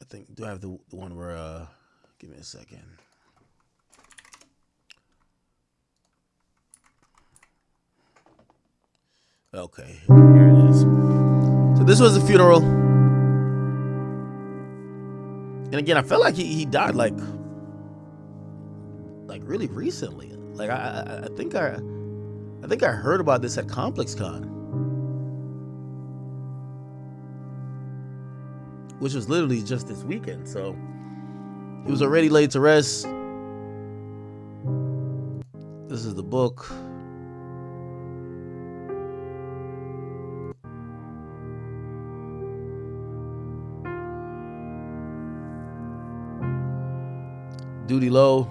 think, do I have the one where, give me a second. Okay, here it is. So this was a funeral. And again, I felt like he died like really recently. Like I think I heard about this at Complex Con, which was literally just this weekend. So he was already laid to rest. This is the book. Duty Low.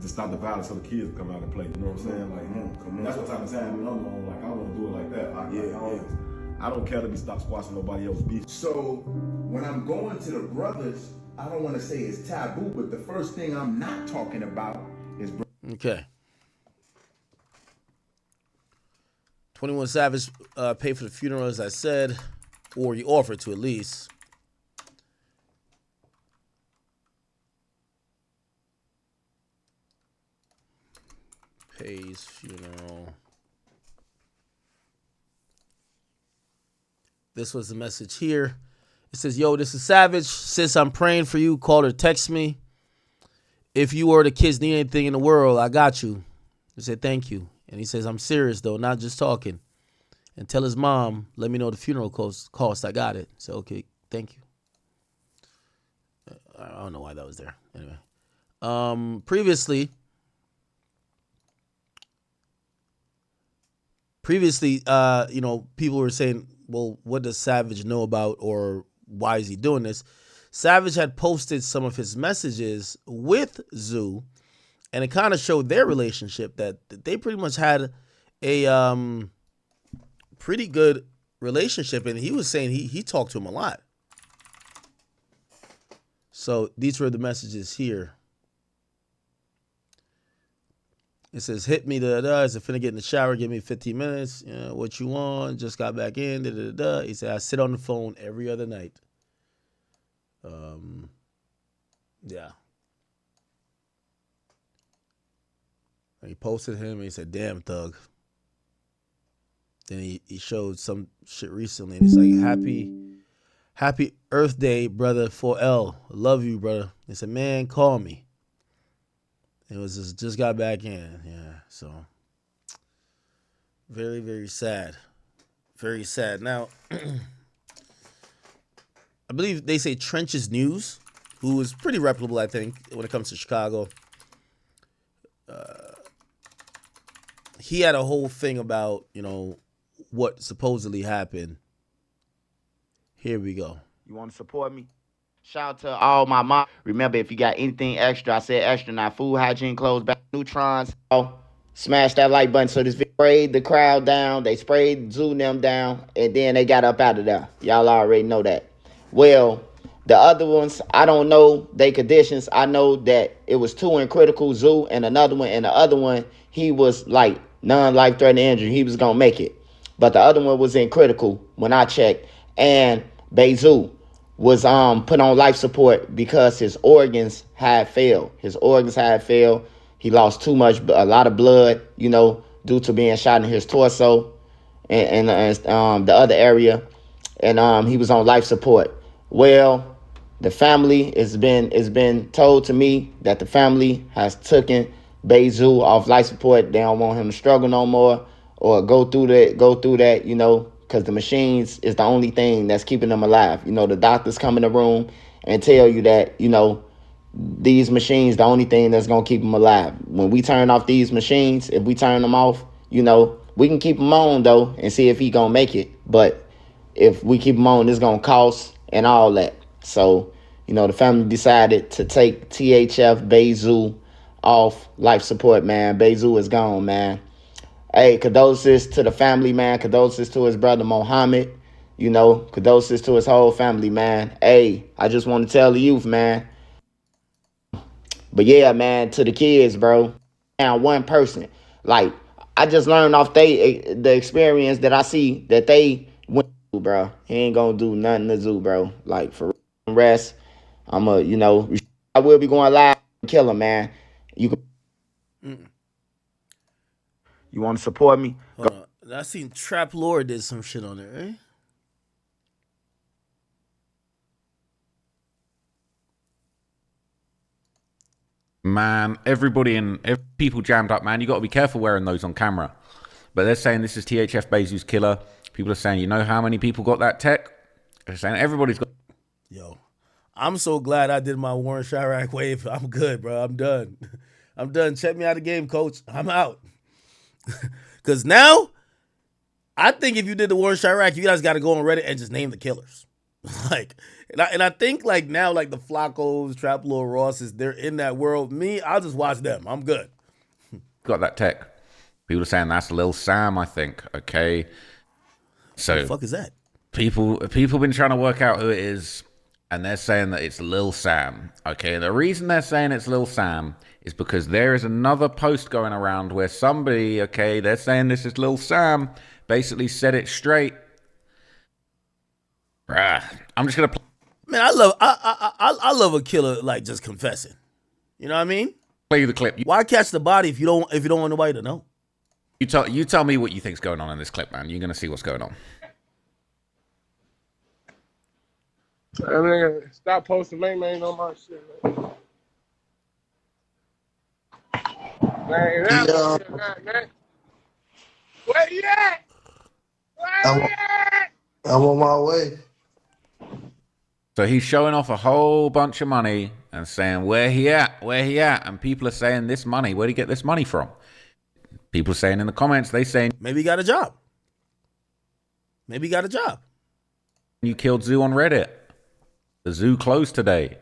To stop the violence so the kids come out and play. You know what I'm saying? Like, that's what type of time I'm on. Like, I don't want to do it like that. I don't care to be stop squashing nobody else's beef. So when I'm going to the brothers, I don't want to say it's taboo, but the first thing I'm not talking about is. Okay. 21 Savage paid for the funeral, as I said, or he offered to at least. Pays funeral. This was the message here. It says, yo, this is Savage. Sis, I'm praying for you. Call or text me. If you or the kids need anything in the world, I got you. He said, thank you. And he says, I'm serious, though, not just talking. And tell his mom, let me know the funeral cost. I got it. So, okay, thank you. I don't know why that was there. Anyway. Previously, people were saying, well, what does Savage know about, or why is he doing this? Savage had posted some of his messages with Zoo, and it kind of showed their relationship, that they pretty much had a pretty good relationship, and he was saying he talked to him a lot. So these were the messages here. It says, hit me, I said, finna get in the shower, give me 15 minutes. You know, what you want? Just got back in, He said, I sit on the phone every other night. Yeah. And he posted him, and he said, damn, thug. Then he showed some shit recently, and he's like, happy Earth Day, brother, 4L. Love you, brother. He said, man, call me. It was just got back in. Yeah, so very, very sad. Very sad. Now, I believe they say Trench's News, who is pretty reputable, I think, when it comes to Chicago. He had a whole thing about, what supposedly happened. Here we go. You want to support me? Shout out to all my mom. Remember, if you got anything extra, I said extra, not food, hygiene, clothes, back, neutrons. Smash that like button. So this video sprayed the crowd down. They sprayed Zoo and them down, and then they got up out of there. Y'all already know that. Well, the other ones, I don't know their conditions. I know that it was 2 in critical, Zoo and another one. And the other one, he was like non-life-threatening injury. He was going to make it. But the other one was in critical when I checked. And Bezu was put on life support because his organs had failed. He lost a lot of blood, due to being shot in his torso and the other area. And he was on life support. Well, the family has been told to me that the family has taken Bezu off life support. They don't want him to struggle no more or go through that, because the machines is the only thing that's keeping them alive. The doctors come in the room and tell you that, these machines, the only thing that's going to keep them alive. When we turn off these machines, if we turn them off, we can keep them on, though, and see if he going to make it. But if we keep him on, it's going to cost and all that. So, the family decided to take THF Bezu off life support, man. Bezu is gone, man. Hey, condolences to the family, man. Condolences to his brother Mohammed. Condolences to his whole family, man. Hey, I just want to tell the youth, man. But yeah, man, to the kids, bro. And one person, like, I just learned off the experience that I see that they went bro. He ain't gonna do nothing to Zoo, bro. Like for rest, I will be going live and kill him, man. You want to support me? Hold on. I seen Trap Lord did some shit on there, right? Man, people jammed up, man. You got to be careful wearing those on camera. But they're saying this is THF Bezu's killer. People are saying, you know how many people got that tech? They're saying everybody's got. Yo, I'm so glad I did my Warren Chirac wave. I'm good, bro. I'm done. I'm done. Check me out of the game, coach. I'm out. Because now, I think if you did the Warren Chirac, you guys got to go on Reddit and just name the killers. Like, and I think like now, like the Flacos, Trap Lord Rosses, they're in that world. Me, I'll just watch them. I'm good. Got that tech. People are saying that's Lil Sam, I think. Okay. So What the fuck is that? people been trying to work out who it is, and they're saying that it's Lil Sam. Okay, the reason they're saying it's Lil Sam is because there is another post going around where somebody, okay, they're saying this is Lil Sam, basically said it straight. Bruh, I'm just gonna Man, I love a killer like just confessing. You know what I mean? play you the clip. Why catch the body if you don't want nobody to know? You tell me what you think's going on in this clip, man. You're gonna see what's going on. I mean, stop posting man on my shit, man. Man, man. Where you at? I'm on my way. So he's showing off a whole bunch of money and saying where he at, and people are saying this money. Where'd he get this money from? People saying in the comments, they saying Maybe he got a job. Maybe he got a job. you killed Zoo on Reddit. The zoo closed today.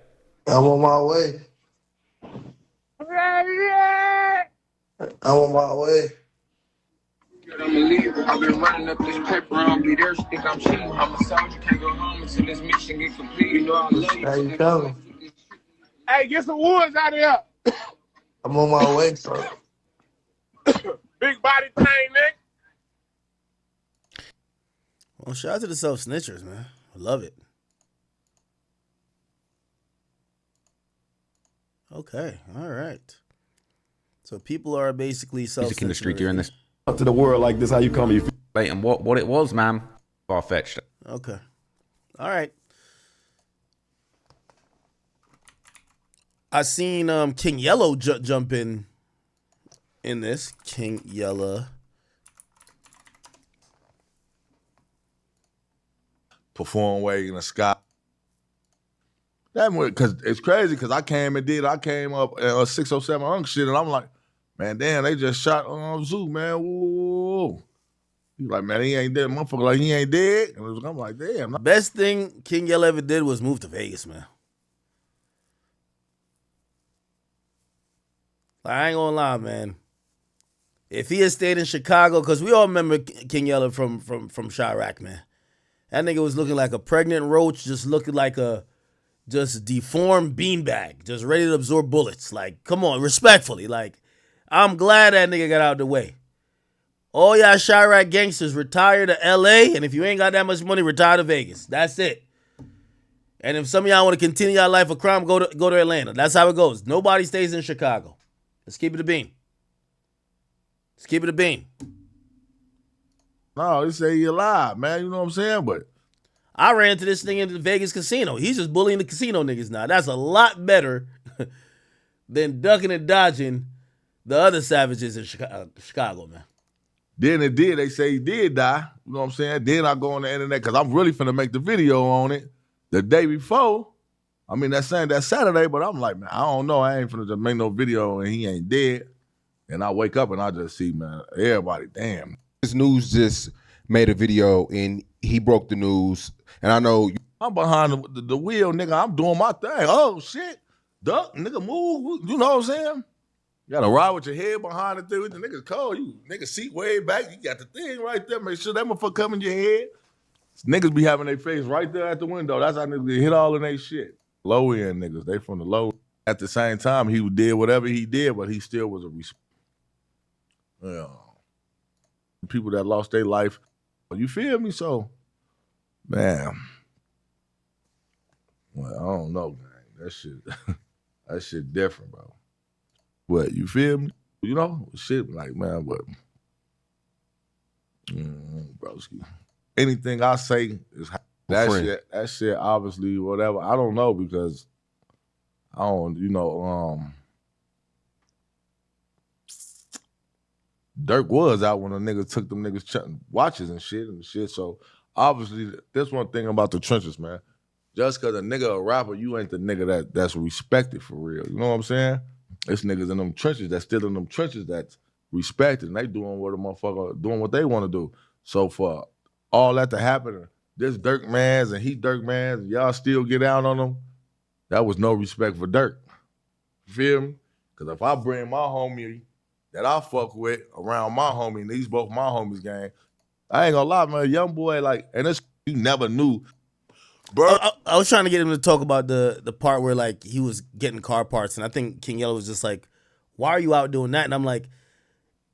I'm on my way. I'm on my way. I'm a leader. I've been running up this paper. I don't be there. Think I'm cheating. I'm a soldier. Can't go home until this mission get complete. You know I love you. How you coming? Hey, get some woods out of here. I'm on my way, sir. Big body thing, nigga. Well, shout out to the self snitchers, man. I love it. Okay, all right. So people are basically self Music industry during this. To the world like this, how you come? You feel? And what it was, man, far-fetched. Okay. All right. I seen King Yellow jump in this. King Yellow. Perform way in the sky. That because it's crazy because I came up 607 Unk shit and I'm like, man, damn, they just shot Zoo, man. Whoa. He's like, man, he ain't dead. Motherfucker, like he ain't dead. And I'm like, damn. Best thing King Yellow ever did was move to Vegas, man. Like, I ain't gonna lie, man. If he had stayed in Chicago, because we all remember King Yellow from Chirac, man. That nigga was looking like a pregnant roach, just looking like a just deformed beanbag, just ready to absorb bullets. Like, come on, respectfully. Like, I'm glad that nigga got out of the way. All y'all Chirac gangsters retire to LA, and if you ain't got that much money, retire to Vegas. That's it. And if some of y'all want to continue your life of crime, go to Atlanta. That's how it goes. Nobody stays in Chicago. Let's keep it a bean. Let's keep it a bean. No, they say you alive, man. You know what I'm saying? But I ran into this thing in the Vegas casino. He's just bullying the casino niggas now. That's a lot better than ducking and dodging the other savages in Chicago, man. then they say he did die. You know what I'm saying? Then I go on the internet because I'm really finna make the video on it the day before. I mean, that's Saturday, but I'm like, man, I don't know. I ain't finna just make no video and he ain't dead. And I wake up and I just see, man, everybody, damn. This news just made a video and he broke the news. And I know I'm behind the wheel, nigga. I'm doing my thing. Oh, shit. Duck, nigga, move. You know what I'm saying? You gotta ride with your head behind the thing. The nigga's cold. You nigga seat way back. You got the thing right there. Make sure that motherfucker come in your head. Niggas be having their face right there at the window. That's how niggas get hit all in their shit. Low end niggas. They from the low. At the same time, he did whatever he did, but he still was people that lost their life. You feel me? So Man. Well, I don't know, man. That shit different, bro. What, you feel me? You know? Shit like, man, what? Broski. Anything I say is that shit obviously whatever. I don't know because I don't, Durk was out when a nigga took them niggas watches and shit. So obviously, that's one thing about the trenches, man. Just because a nigga a rapper, you ain't the nigga that's respected for real. You know what I'm saying? It's niggas in them trenches that's still in them trenches that's respected, and they doing what they want to do. So for all that to happen, this Durk mans and he Durk mans, and y'all still get out on them, that was no respect for Durk. You feel me? Because if I bring my homie that I fuck with around my homie, and these both my homies gang, I ain't gonna lie, man, young boy, like, and this you never knew. Bro, I was trying to get him to talk about the part where like he was getting car parts, and I think King Yellow was just like, "Why are you out doing that?" And I'm like,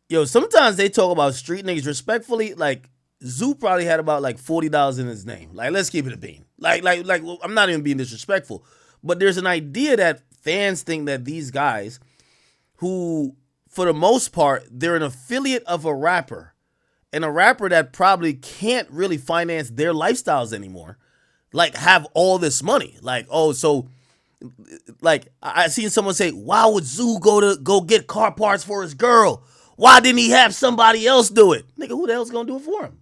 "Yo, sometimes they talk about street niggas respectfully. Like Zoo probably had about like $40 in his name. Like let's keep it a bean. Like I'm not even being disrespectful, but there's an idea that fans think that these guys, who for the most part they're an affiliate of a rapper, and a rapper that probably can't really finance their lifestyles anymore." Like have all this money. Like, oh, so like I seen someone say, why would Zoo go get car parts for his girl? Why didn't he have somebody else do it? Nigga, who the hell's gonna do it for him?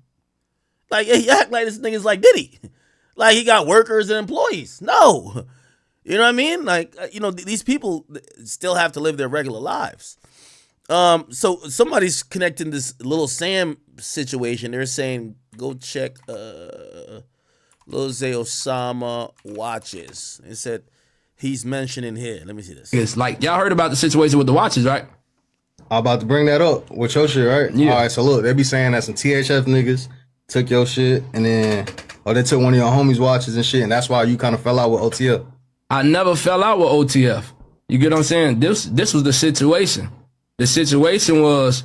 Like, he act like this nigga's like Diddy. Like he got workers and employees. No. You know what I mean? Like, these people still have to live their regular lives. So somebody's connecting this Lil Sam situation. They're saying, go check Lil Zay Osamas watches. It said he's mentioning here. Let me see this. It's like y'all heard about the situation with the watches, right? I'm about to bring that up with your shit, right? Yeah. All right, so look, they be saying that some THF niggas took your shit and then, they took one of your homies' watches and shit, and that's why you kind of fell out with OTF. I never fell out with OTF. You get what I'm saying? This was the situation. The situation was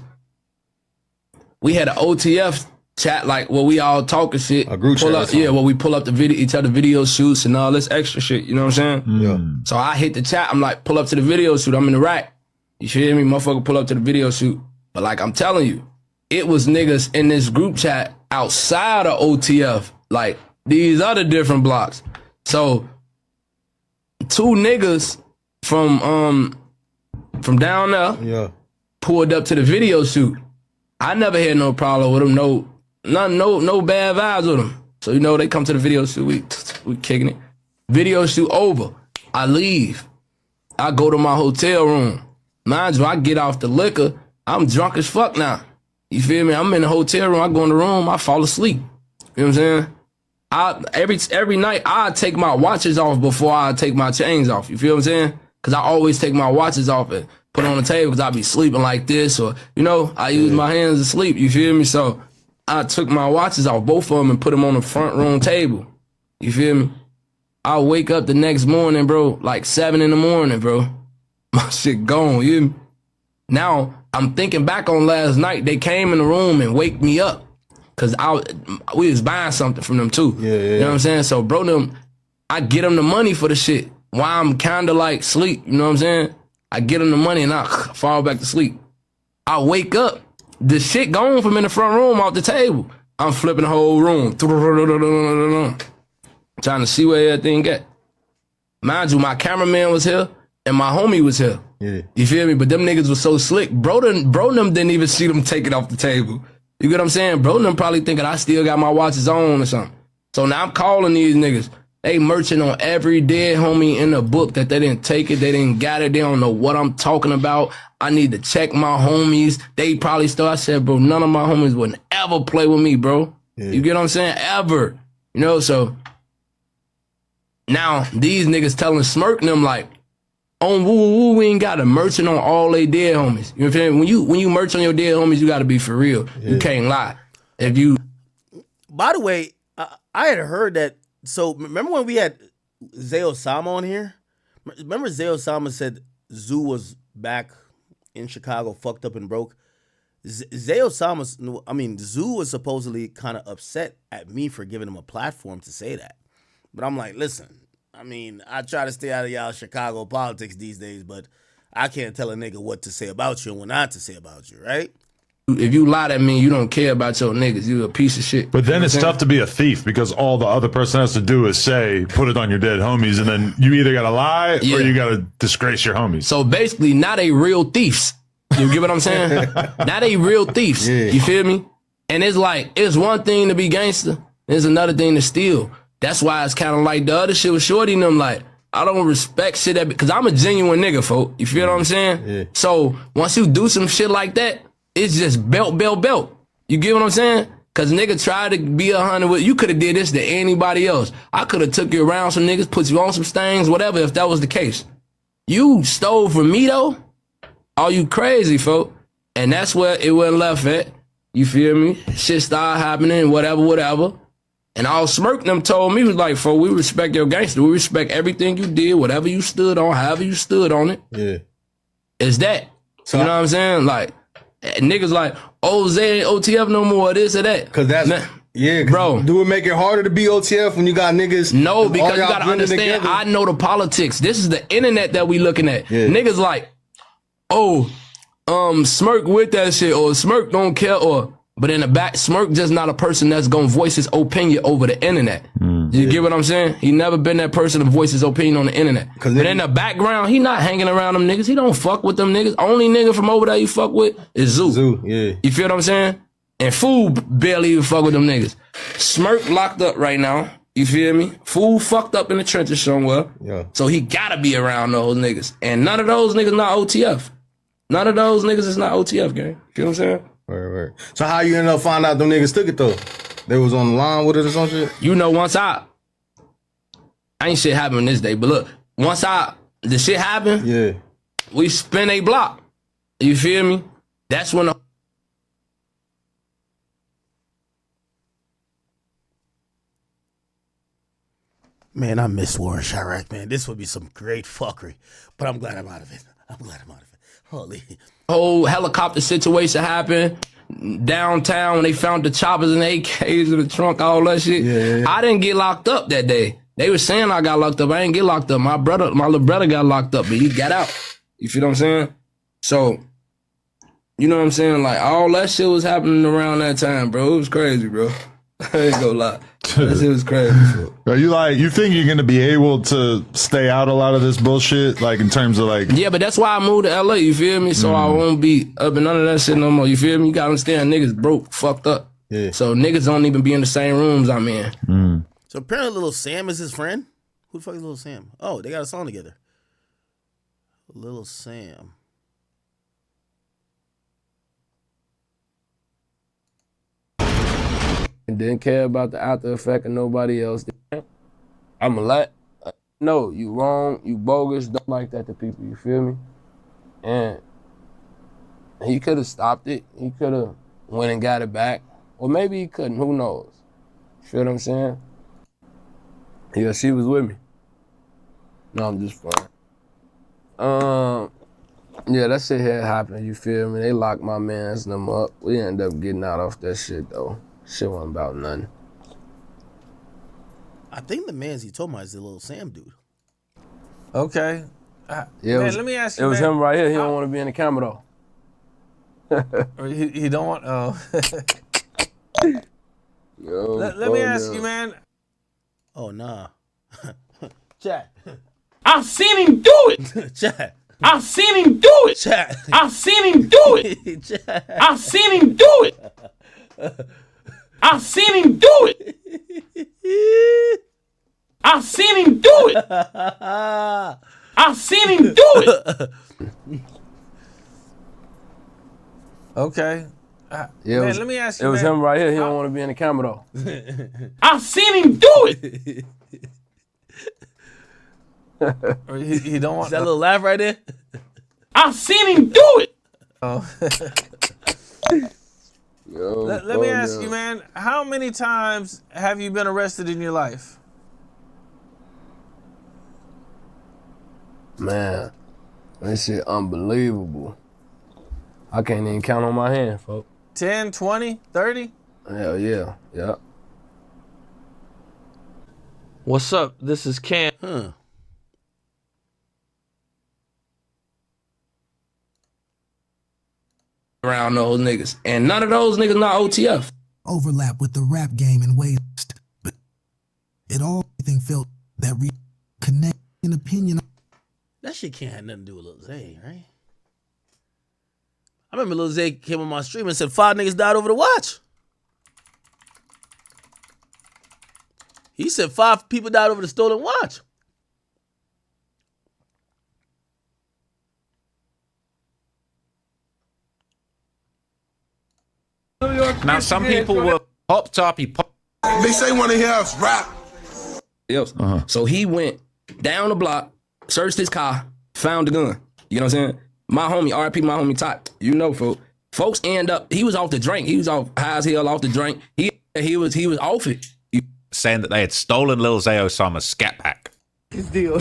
we had an OTF chat, like where we all talking shit. A group chat. Where we pull up each other video shoots and all this extra shit. You know what I'm saying? Yeah. So I hit the chat. I'm like, pull up to the video shoot. I'm in the rack. You feel me? Motherfucker, pull up to the video shoot. But like I'm telling you, it was niggas in this group chat outside of OTF, like these other different blocks. So two niggas from down there pulled up to the video shoot. I never had no problem with them. No bad vibes with them. So they come to the video shoot. We kicking it. Video shoot over. I leave. I go to my hotel room. Mind you, I get off the liquor. I'm drunk as fuck now. You feel me? I'm in the hotel room. I go in the room. I fall asleep. You know what I'm saying? Every night I take my watches off before I take my chains off. You feel what I'm saying? Because I always take my watches off and put it on the table because I be sleeping like this, or I use my hands to sleep. You feel me? So I took my watches off, both of them, and put them on the front room table. You feel me? I wake up the next morning, bro, like 7 a.m, bro. My shit gone, you hear me? Now, I'm thinking back on last night. They came in the room and wake me up because we was buying something from them too. Yeah. You know what I'm saying? So, bro, I get them the money for the shit while I'm kind of like sleep. You know what I'm saying? I get them the money and I fall back to sleep. I wake up, the shit gone from in the front room off the table. I'm flipping the whole room. Trying to see where everything at. Mind you, my cameraman was here and my homie was here. Yeah. You feel me? But them niggas was so slick. Bro them didn't even see them take it off the table. You get what I'm saying? Bro them probably thinking I still got my watches on or something. So now I'm calling these niggas. They merching on every dead homie in the book that they didn't take it. They didn't got it. They don't know what I'm talking about. I need to check my homies. They probably still, I said, bro, none of my homies would ever play with me, bro. Yeah. You get what I'm saying? Ever. So now these niggas telling Smirk and them like, on woo, we ain't got a merchant on all they dead homies. You know what I'm saying? When you merch on your dead homies, you got to be for real. Yeah. You can't lie. By the way, I had heard that. So remember when we had Zay Osamas on here? Remember Zay Osamas said Zoo was back in Chicago, fucked up and broke. Zay Osamas, I mean, Zoo was supposedly kind of upset at me for giving him a platform to say that. But I'm like, listen, I mean, I try to stay out of y'all Chicago politics these days, but I can't tell a nigga what to say about you and what not to say about you, right? If you lie, that mean you don't care about your niggas. You a piece of shit. But then it's tough to be a thief because all the other person has to do is say, put it on your dead homies, and then you either gotta lie or you gotta disgrace your homies. So basically, now they real thieves. You get what I'm saying? Now they real thieves. Yeah. You feel me? And it's like, it's one thing to be gangster. It's another thing to steal. That's why it's kind of like the other shit with Shorty and them. Like, I don't respect shit that, because I'm a genuine nigga, folk. You feel what I'm saying? Yeah. So once you do some shit like that, it's just belt. You get what I'm saying? Cause nigga tried to be 100 with you. Could have did this to anybody else. I could have took you around some niggas, put you on some things, whatever, if that was the case. You stole from me though? Are you crazy, folk? And that's where it went left at. You feel me? Shit started happening, whatever. And all Smirk them told me was like, folk, we respect your gangster. We respect everything you did, whatever you stood on, however you stood on it. Yeah. It's that. So, you know what I'm saying? Like, niggas like, oh, Zay ain't OTF no more, this or that. Cause that's, bro. Do it make it harder to be OTF when you got niggas? No, because all you y'all gotta blending understand, together? I know the politics. This is the internet that we looking at. Yeah. Niggas like, oh, Smirk with that shit, or Smirk don't care, but in the back, Smirk just not a person that's gonna voice his opinion over the internet. You get what I'm saying? He never been that person to voice his opinion on the internet. But in the background, he not hanging around them niggas. He don't fuck with them niggas. Only nigga from over there you fuck with is Zoo. Zoo, yeah. You feel what I'm saying? And Fool barely even fuck with them niggas. Smirk locked up right now. You feel me? Fool fucked up in the trenches somewhere. Yeah. So he gotta be around those niggas. And none of those niggas not OTF. None of those niggas is not OTF, gang. You feel what I'm saying? Right. So how you end up finding out them niggas took it though? They was on the line with it or some shit? You know, once ain't shit happening this day, but look, once the shit happened, yeah, we spin a block. You feel me? That's when Man, I miss Warren Chirac, man. This would be some great fuckery. But I'm glad I'm out of it. Holy. whole helicopter situation happened downtown when they found the choppers and AKs in the trunk, all that shit. Yeah. I didn't get locked up that day. They were saying I got locked up. I didn't get locked up. My little brother got locked up, but he got out. You feel what I'm saying? So, you know what I'm saying? Like, all that shit was happening around that time, bro. It was crazy, bro. I ain't gonna lie. That shit was crazy, bro. Are you think you're gonna be able to stay out a lot of this bullshit, like in terms of like? Yeah, but that's why I moved to LA. You feel me? So I won't be up in none of that shit no more. You feel me? You gotta understand, niggas broke, fucked up. Yeah. So niggas don't even be in the same rooms I'm in. So apparently Lil Sam is his friend? Who the fuck is Lil Sam? Oh, they got a song together. Lil Sam. And didn't care about the after effect of nobody else. I'ma let no, you wrong, you bogus, don't like that to people, you feel me? And he could have stopped it. He could have went and got it back. Or maybe he couldn't, who knows? Feel what I'm saying? Yeah, she was with me. No, I'm just playing. Yeah, that shit had happened, you feel me? They locked my mans and them up. We ended up getting out off that shit though. Shit wasn't about nothing. I think the man's he told me is the Lil Sam dude. Okay. Yeah, man, let me ask you. It was him right here. He don't want to be in the camera though. He don't want. Oh. Yo, let me ask you, man. Oh nah. Chat. I've seen him do it. Chat. I've seen him do it. Chat. I've seen him do it. Chat. I've seen him do it. I've seen him do it. I've seen him do it. I've seen him do it. Okay. Yeah, man, let me ask you. It was man. him right here. He don't want to be in the camera though. I've seen him do it. He don't want that little laugh right there. I've seen him do it. Oh. Yo, let me ask you, man. How many times have you been arrested in your life? Man, that shit unbelievable. I can't even count on my hand, folks. 10, 20, 30? Hell yeah, yeah. What's up? This is Cam. Around those niggas. And none of those niggas not OTF. Overlap with the rap game in ways, but it all everything felt that connect in opinion. That shit can't have nothing to do with Lil Zay, right? I remember Lil Zay came on my stream and said 5 niggas died over the watch. He said 5 people died over the stolen watch. Now, some people were popped up. They say want to hear us rap. Yes. So he went down the block, searched his car, found the gun. You know what I'm saying? My homie, RP, my homie Tot. You know, folks end up. He was off the drink. He was off high as hell off the drink. He was off it. Saying that they had stolen Lil Zay Osamas' scat pack. This deal.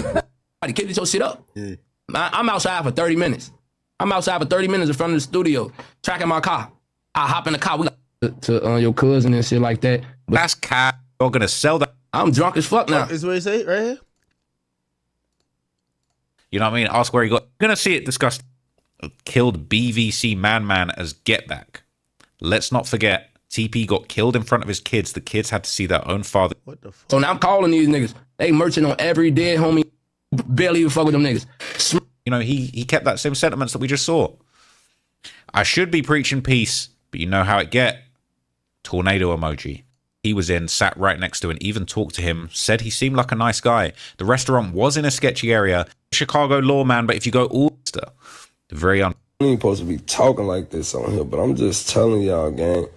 Keep your shit up. Yeah. I'm outside for 30 minutes. I'm outside for 30 minutes in front of the studio, tracking my car. I hop in the car. We got to your cousin and shit like that. But that's cat. You're gonna sell that. I'm drunk as fuck now. Is what he say right here. You know what I mean? Ask where he got. You're gonna see it discussed. Killed BVC Man as get back. Let's not forget, TP got killed in front of his kids. The kids had to see their own father. What the fuck? So now I'm calling these niggas. They merching on every dead homie. Barely even fuck with them niggas. You know, he kept that same sentiments that we just saw. I should be preaching peace, but you know how it get. Tornado emoji. He was in, sat right next to him, even talked to him, said he seemed like a nice guy. The restaurant was in a sketchy area. Chicago lawman, but if you go Ulster, very I ain't supposed to be talking like this on here, but I'm just telling y'all, gang.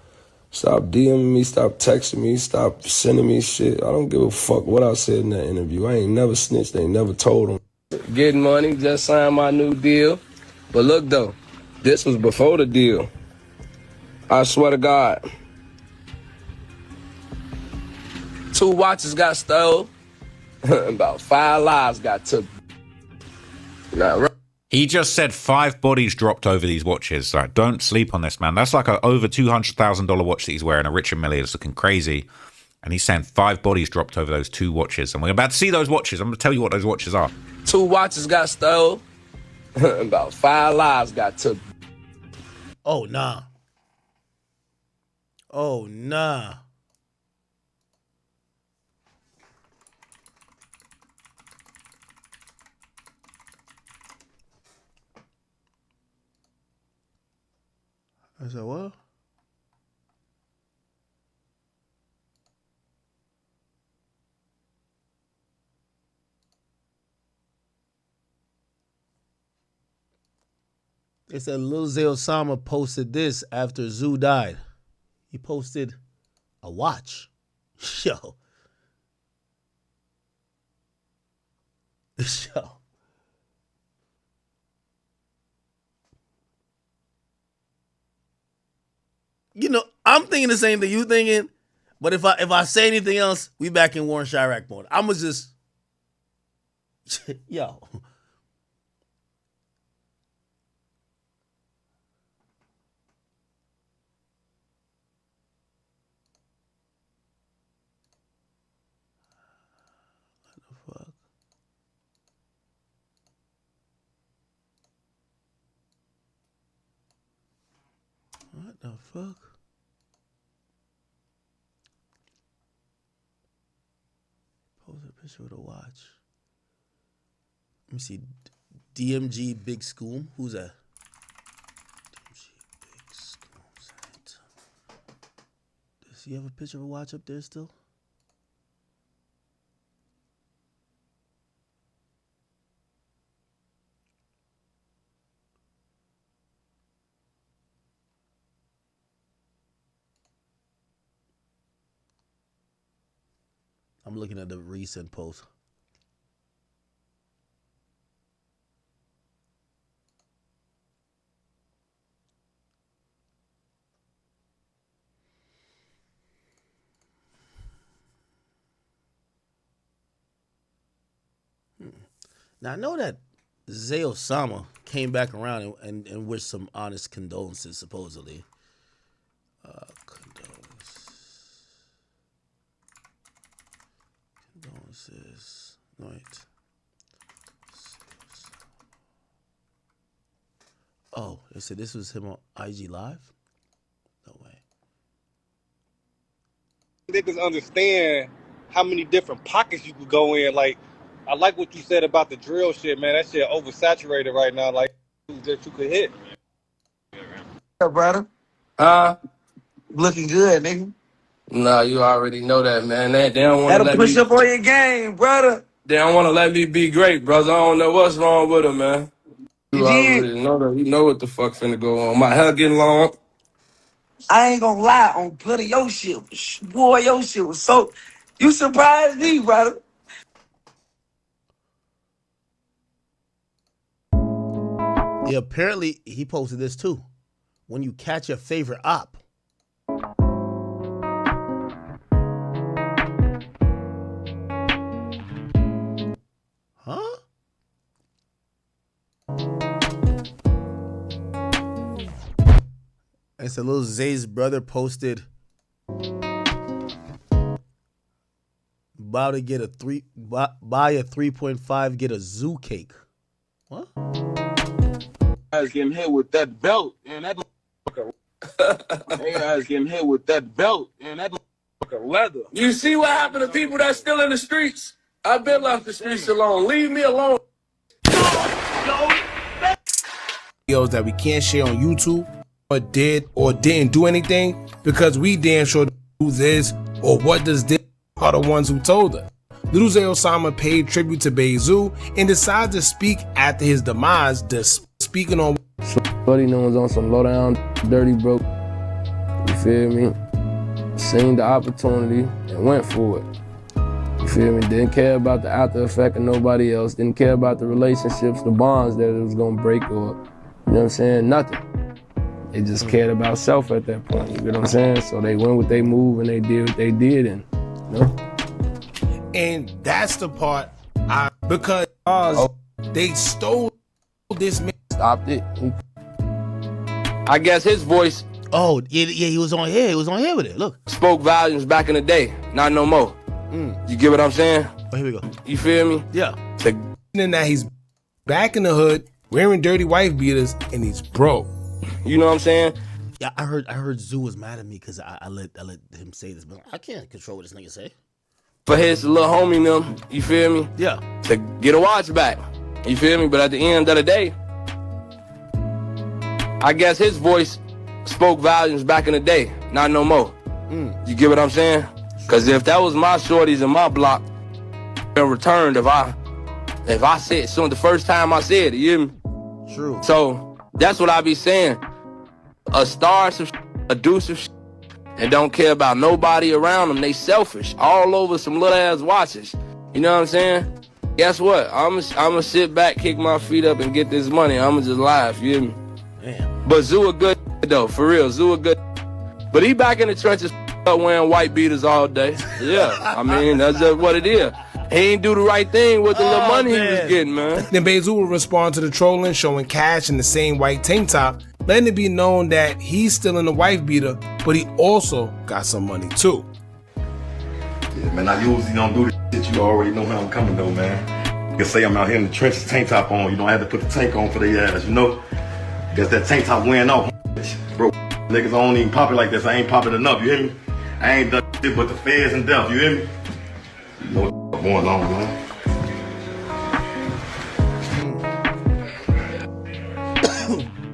Stop DMing me, stop texting me, stop sending me shit. I don't give a fuck what I said in that interview. I ain't never snitched, ain't never told them. Getting money, just signed my new deal. But look though, this was before the deal. I swear to God. 2 watches got stole. About 5 lives got took. He just said 5 bodies dropped over these watches. Like, don't sleep on this, man. That's like a over $200,000 watch that he's wearing. A Richard Mille is looking crazy. And he's saying 5 bodies dropped over those 2 watches. And we're about to see those watches. I'm going to tell you what those watches are. 2 watches got stole. About 5 lives got took. Oh, nah. Oh, nah. I said, what? They said Lil Zay Osamas posted this after Zoo died. He posted a watch. Yo. Yo. You know, I'm thinking the same thing you thinking, but if I say anything else, we back in Warren Chirac mode. I'ma just yo. What the fuck? Posted a picture of the watch. Let me see. DMG Big School. Who's that? DMG Big School. Does he have a picture of a watch up there still? I'm looking at the recent post. Now I know that Zay Osamas came back around and wished some honest condolences, supposedly. Condolences. Right. Oh, they said this was him on IG Live? No way. Niggas understand how many different pockets you could go in. Like, I like what you said about the drill shit, man. That shit oversaturated right now. Like, that you could hit. Yeah, brother. Looking good, nigga. Nah, you already know that, man. They don't want to That'll let push me. up on your game, brother. They don't want to let me be great, brother. I don't know what's wrong with them, man. You You did. already know that. You know what the fuck finna go on. My hair getting long. I ain't gonna lie, on Bloody, your shit was, boy, your shit was so, you surprised me, brother. Yeah, apparently he posted this too. When you catch your favorite op. Huh? And so Lil Zay's brother posted about to get buy a 3.5, get a zoo cake. What? Guys getting hit with that belt and that hey guys getting hit with that belt and that leather. You see what happened to people that's still in the streets? I've been left the streets alone. Leave me alone. Videos that we can't share on YouTube or did or didn't do anything because we damn sure do this or what does this are the ones who told us. Lil Zay Osamas paid tribute to Bay Zoo and decided to speak after his demise, speaking on Buddy knows on some low down, dirty broke. You feel me? Seen the opportunity and went for it. You feel me? Didn't care about the after effect of nobody else. Didn't care about the relationships, the bonds that it was gonna break or, you know what I'm saying? Nothing. They just cared about self at that point. You know what I'm saying? So they went with their move and they did what they did, and you know. And that's the part because they stole this man. Stopped it. I guess his voice. Oh, yeah, he was on here. He was on here with it. Look. Spoke volumes back in the day. Not no more. You get what I'm saying? Oh, here we go. You feel me? Yeah. And that he's back in the hood, wearing dirty wife beaters, and he's broke. You know what I'm saying? Yeah, I heard Zoo was mad at me because I let him say this, but I can't control what this nigga say. For his little homie them, you feel me? Yeah. To get a watch back. You feel me? But at the end of the day, I guess his voice spoke volumes back in the day. Not no more. You get what I'm saying? Because if that was my shorties in my block, been returned if I said soon the first time I said it, you hear me? True. So that's what I be saying. A star some a do some and don't care about nobody around them. They selfish. All over some little ass watches. You know what I'm saying? Guess what? I'ma sit back, kick my feet up, and get this money. I'ma just laugh, you hear me? Damn. But Zoo a good though, for real. Zoo a good. But he back in the trenches wearing white beaters all day. Yeah, I mean, that's just what it is. He ain't do the right thing with the little money he was getting, man. Then Bay Zoo will respond to the trolling, showing Cash in the same white tank top, letting it be known that he's still in the wife beater, but he also got some money too. Yeah, man, I usually don't do this shit. You already know how I'm coming though, man. You can say I'm out here in the trenches, tank top on. You know, I had to put the tank on for their ass, you know? Guess that tank top wearing off, bro. Niggas don't even pop it like this. I ain't popping enough, you hear me? I ain't done shit but the feds and death, you hear me? You know what's going on, man.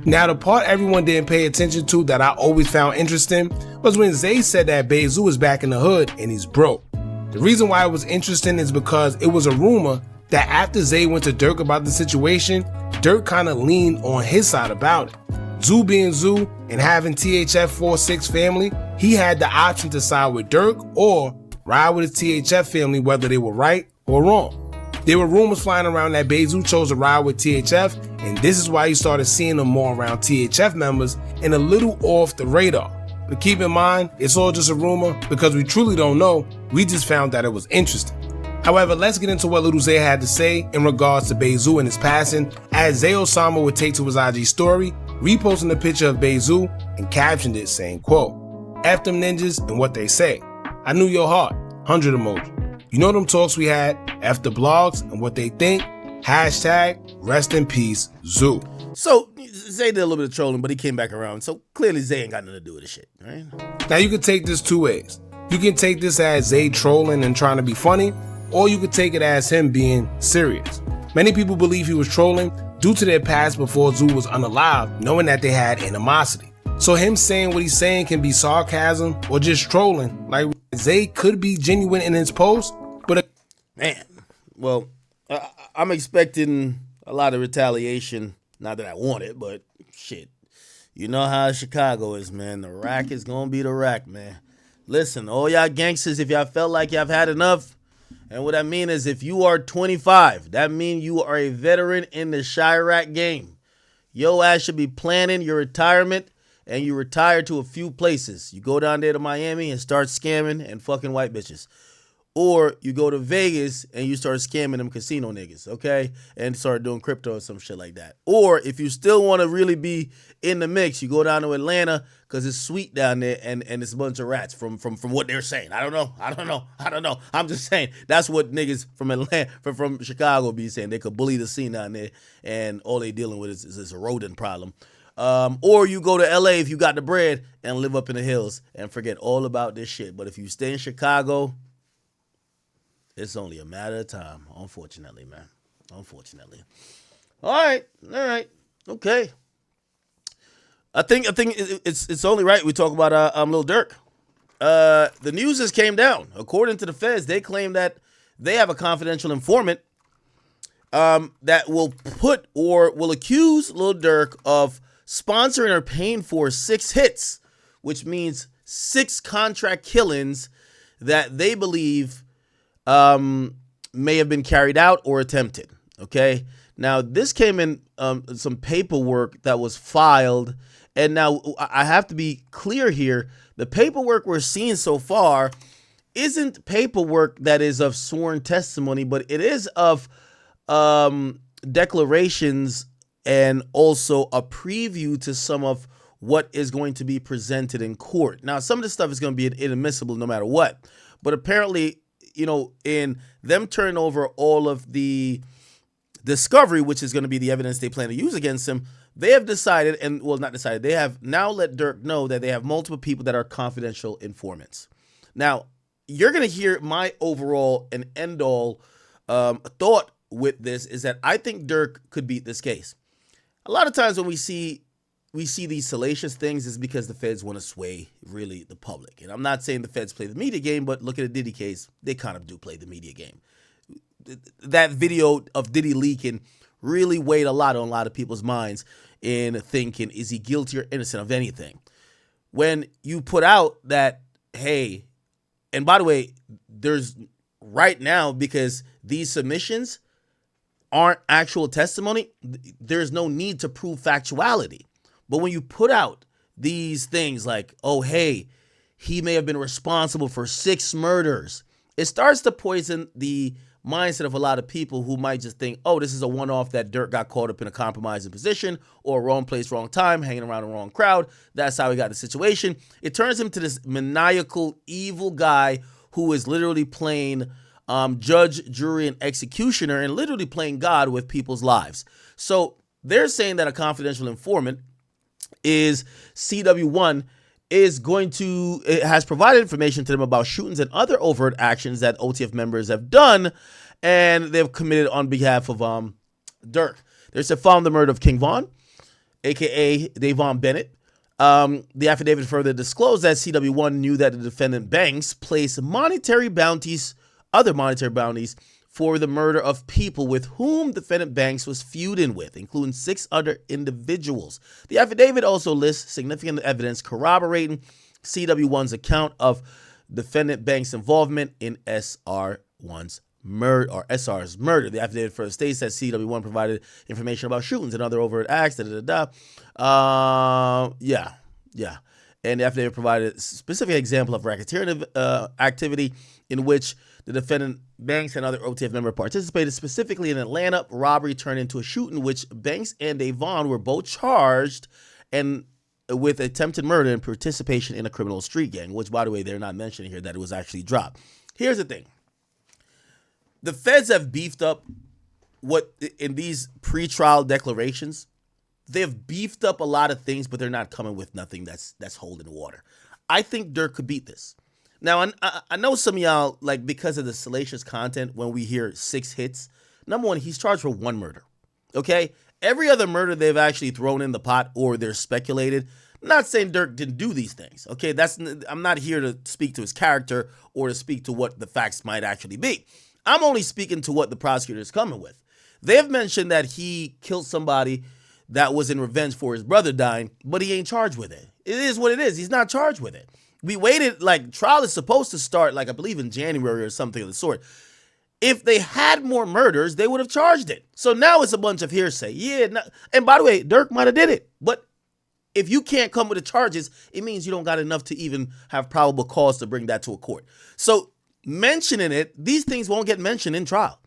Now, the part everyone didn't pay attention to that I always found interesting was when Zay said that Bay Zoo is back in the hood and he's broke. The reason why it was interesting is because it was a rumor that after Zay went to Durk about the situation, Durk kind of leaned on his side about it. Zoo being Zoo and having THF 46 family, he had the option to side with Durk or ride with the THF family, whether they were right or wrong. There were rumors flying around that Bay Zoo chose to ride with THF, and this is why you started seeing them more around THF members and a little off the radar. But keep in mind, it's all just a rumor because we truly don't know. We just found that it was interesting. However, let's get into what Lil Zay had to say in regards to Bezu and his passing, as Zay Osamas would take to his IG story, reposting a picture of Bezu and captioned it saying, quote, F them ninjas and what they say. I knew your heart, 100 emoji. You know them talks we had, F the blogs and what they think, hashtag rest in peace, Zoo. So, Zay did a little bit of trolling, but he came back around. So, clearly Zay ain't got nothing to do with this shit, right? Now, you could take this two ways. You can take this as Zay trolling and trying to be funny, or you could take it as him being serious. Many people believe he was trolling due to their past before Zoo was unalive, knowing that they had animosity. So him saying what he's saying can be sarcasm or just trolling. Like, Zay could be genuine in his post, but... Man, well, I'm expecting a lot of retaliation. Not that I want it, but shit. You know how Chicago is, man. The rack is going to be the rack, man. Listen, all y'all gangsters, if y'all felt like y'all had enough, and what I mean is if you are 25, that means you are a veteran in the Chirac game. Yo ass should be planning your retirement, and you retire to a few places. You go down there to Miami and start scamming and fucking white bitches. Or you go to Vegas and you start scamming them casino niggas, okay? And start doing crypto or some shit like that. Or if you still want to really be in the mix, you go down to Atlanta because it's sweet down there and it's a bunch of rats from what they're saying. I don't know. I'm just saying that's what niggas from Atlanta, from Chicago be saying. They could bully the scene down there and all they dealing with is this rodent problem. Or you go to LA if you got the bread and live up in the hills and forget all about this shit. But if you stay in Chicago, it's only a matter of time, unfortunately, man. Unfortunately. All right. Okay. I think it's only right we talk about Lil Durk. The news just came down. According to the feds, they claim that they have a confidential informant that will put or will accuse Lil Durk of sponsoring or paying for 6 hits, which means 6 contract killings that they believe may have been carried out or attempted. Okay. Now this came in some paperwork that was filed, and now I have to be clear here. The paperwork we're seeing so far isn't paperwork that is of sworn testimony, but it is of declarations and also a preview to some of what is going to be presented in court. Now, some of this stuff is going to be inadmissible no matter what, but apparently, you know, in them turning over all of the discovery, which is going to be the evidence they plan to use against him, they have decided, and well, not decided, they have now let Durk know that they have multiple people that are confidential informants. Now, you're going to hear my overall and end-all thought with this is that I think Durk could beat this case. A lot of times when we see these salacious things is because the feds want to sway really the public. And I'm not saying the feds play the media game, but look at the Diddy case. They kind of do play the media game. That video of Diddy leaking really weighed a lot on a lot of people's minds in thinking, is he guilty or innocent of anything? When you put out that, hey, and by the way, there's right now, because these submissions aren't actual testimony, there's no need to prove factuality. But when you put out these things like, oh, hey, he may have been responsible for 6 murders, it starts to poison the mindset of a lot of people who might just think, oh, this is a one-off that Durk got caught up in a compromising position or wrong place, wrong time, hanging around the wrong crowd. That's how he got the situation. It turns him to this maniacal, evil guy who is literally playing judge, jury, and executioner and literally playing God with people's lives. So they're saying that a confidential informant is CW1 has provided information to them about shootings and other overt actions that OTF members have done and they've committed on behalf of Durk. They said found the murder of King Von, aka Davon Bennett. The affidavit further disclosed that CW1 knew that the defendant Banks placed other monetary bounties for the murder of people with whom defendant Banks was feuding with, including 6 other individuals. The affidavit also lists significant evidence corroborating CW1's account of defendant Banks' involvement in SR's murder. The affidavit further states that CW1 provided information about shootings and other overt acts. Yeah. And the affidavit provided a specific example of racketeering activity in which The defendant Banks and other OTF member participated specifically in an Atlanta robbery turned into a shooting, which Banks and Davon were both charged and with attempted murder and participation in a criminal street gang, which, by the way, they're not mentioning here that it was actually dropped. Here's the thing. The feds have beefed up what in these pre-trial declarations. They've beefed up a lot of things, but they're not coming with nothing that's holding water. I think Durk could beat this. Now, I know some of y'all, like, because of the salacious content, when we hear 6 hits, number one, he's charged for 1 murder, okay? Every other murder they've actually thrown in the pot or they're speculated. I'm not saying Durk didn't do these things, okay? I'm not here to speak to his character or to speak to what the facts might actually be. I'm only speaking to what the prosecutor is coming with. They've mentioned that he killed somebody that was in revenge for his brother dying, but he ain't charged with it. It is what it is. He's not charged with it. We waited, like, trial is supposed to start, like, I believe in January or something of the sort. If they had more murders, they would have charged it. So now it's a bunch of hearsay. Yeah, and by the way, Durk might have did it. But if you can't come with the charges, it means you don't got enough to even have probable cause to bring that to a court. So mentioning it, these things won't get mentioned in trial.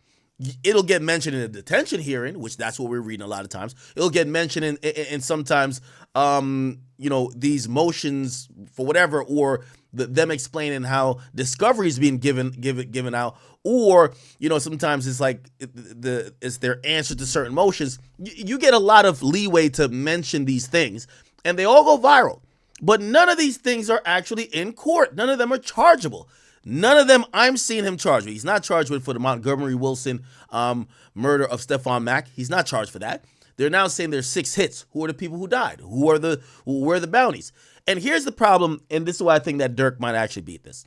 It'll get mentioned in a detention hearing, which that's what we're reading a lot of times. It'll get mentioned in sometimes, these motions for whatever, or them explaining how discovery is being given out, or sometimes it's like it's their answer to certain motions. You get a lot of leeway to mention these things, and they all go viral. But none of these things are actually in court. None of them are chargeable. None of them I'm seeing him charged with. He's not charged with for the Montgomery Wilson murder of Stephon Mack. He's not charged for that. They're now saying there's 6 hits. Who are the people who died? Who were the bounties? And here's the problem, and this is why I think that Durk might actually beat this.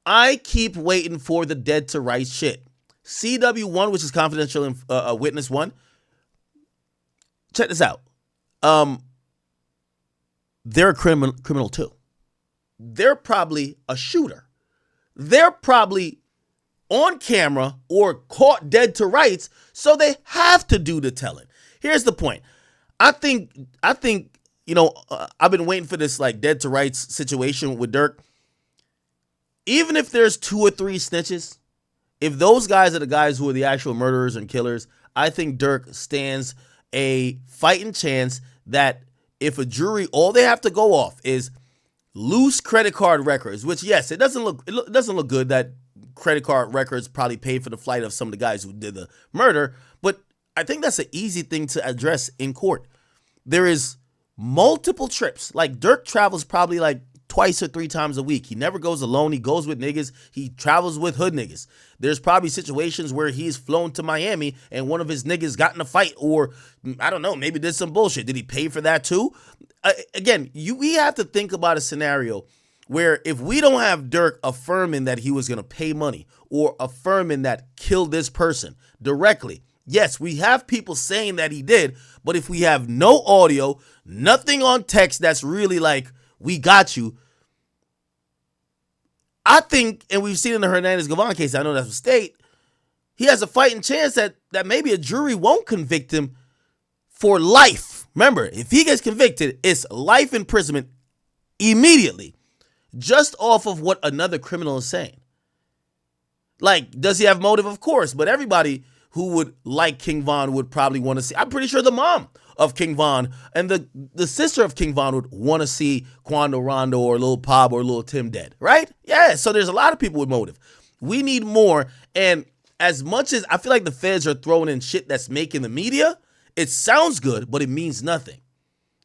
I keep waiting for the dead to rights shit. CW1, which is confidential witness 1. Check this out. They're a criminal too. They're probably a shooter. They're probably on camera or caught dead to rights, so they have to do the telling. Here's the point. I think I've been waiting for this like dead to rights situation with Durk. Even if there's 2 or 3 snitches, if those guys are the guys who are the actual murderers and killers, I think Durk stands a fighting chance that if a jury, all they have to go off is loose credit card records, which, yes, it doesn't look good that credit card records probably paid for the flight of some of the guys who did the murder, but I think that's an easy thing to address in court. There is multiple trips. Like, Durk travels probably like twice or 3 times a week. He never goes alone. He goes with niggas. He travels with hood niggas. There's probably situations where he's flown to Miami and one of his niggas got in a fight, or I don't know, maybe did some bullshit. Did he pay for that too? Again, we have to think about a scenario where if we don't have Durk affirming that he was going to pay money or affirming that killed this person directly, yes, we have people saying that he did, but if we have no audio, nothing on text that's really like, we got you, I think, and we've seen in the Hernandez-Gavon case, I know that's a state, he has a fighting chance that maybe a jury won't convict him for life. Remember, if he gets convicted, it's life imprisonment immediately, just off of what another criminal is saying. Like, does he have motive? Of course, but everybody who would like King Von would probably want to see. I'm pretty sure the mom of King Von and the sister of King Von would want to see Quando Rondo or Lil Pab or Lil Tim dead, right? Yeah, so there's a lot of people with motive. We need more, and as much as I feel like the feds are throwing in shit that's making the media, it sounds good, but it means nothing.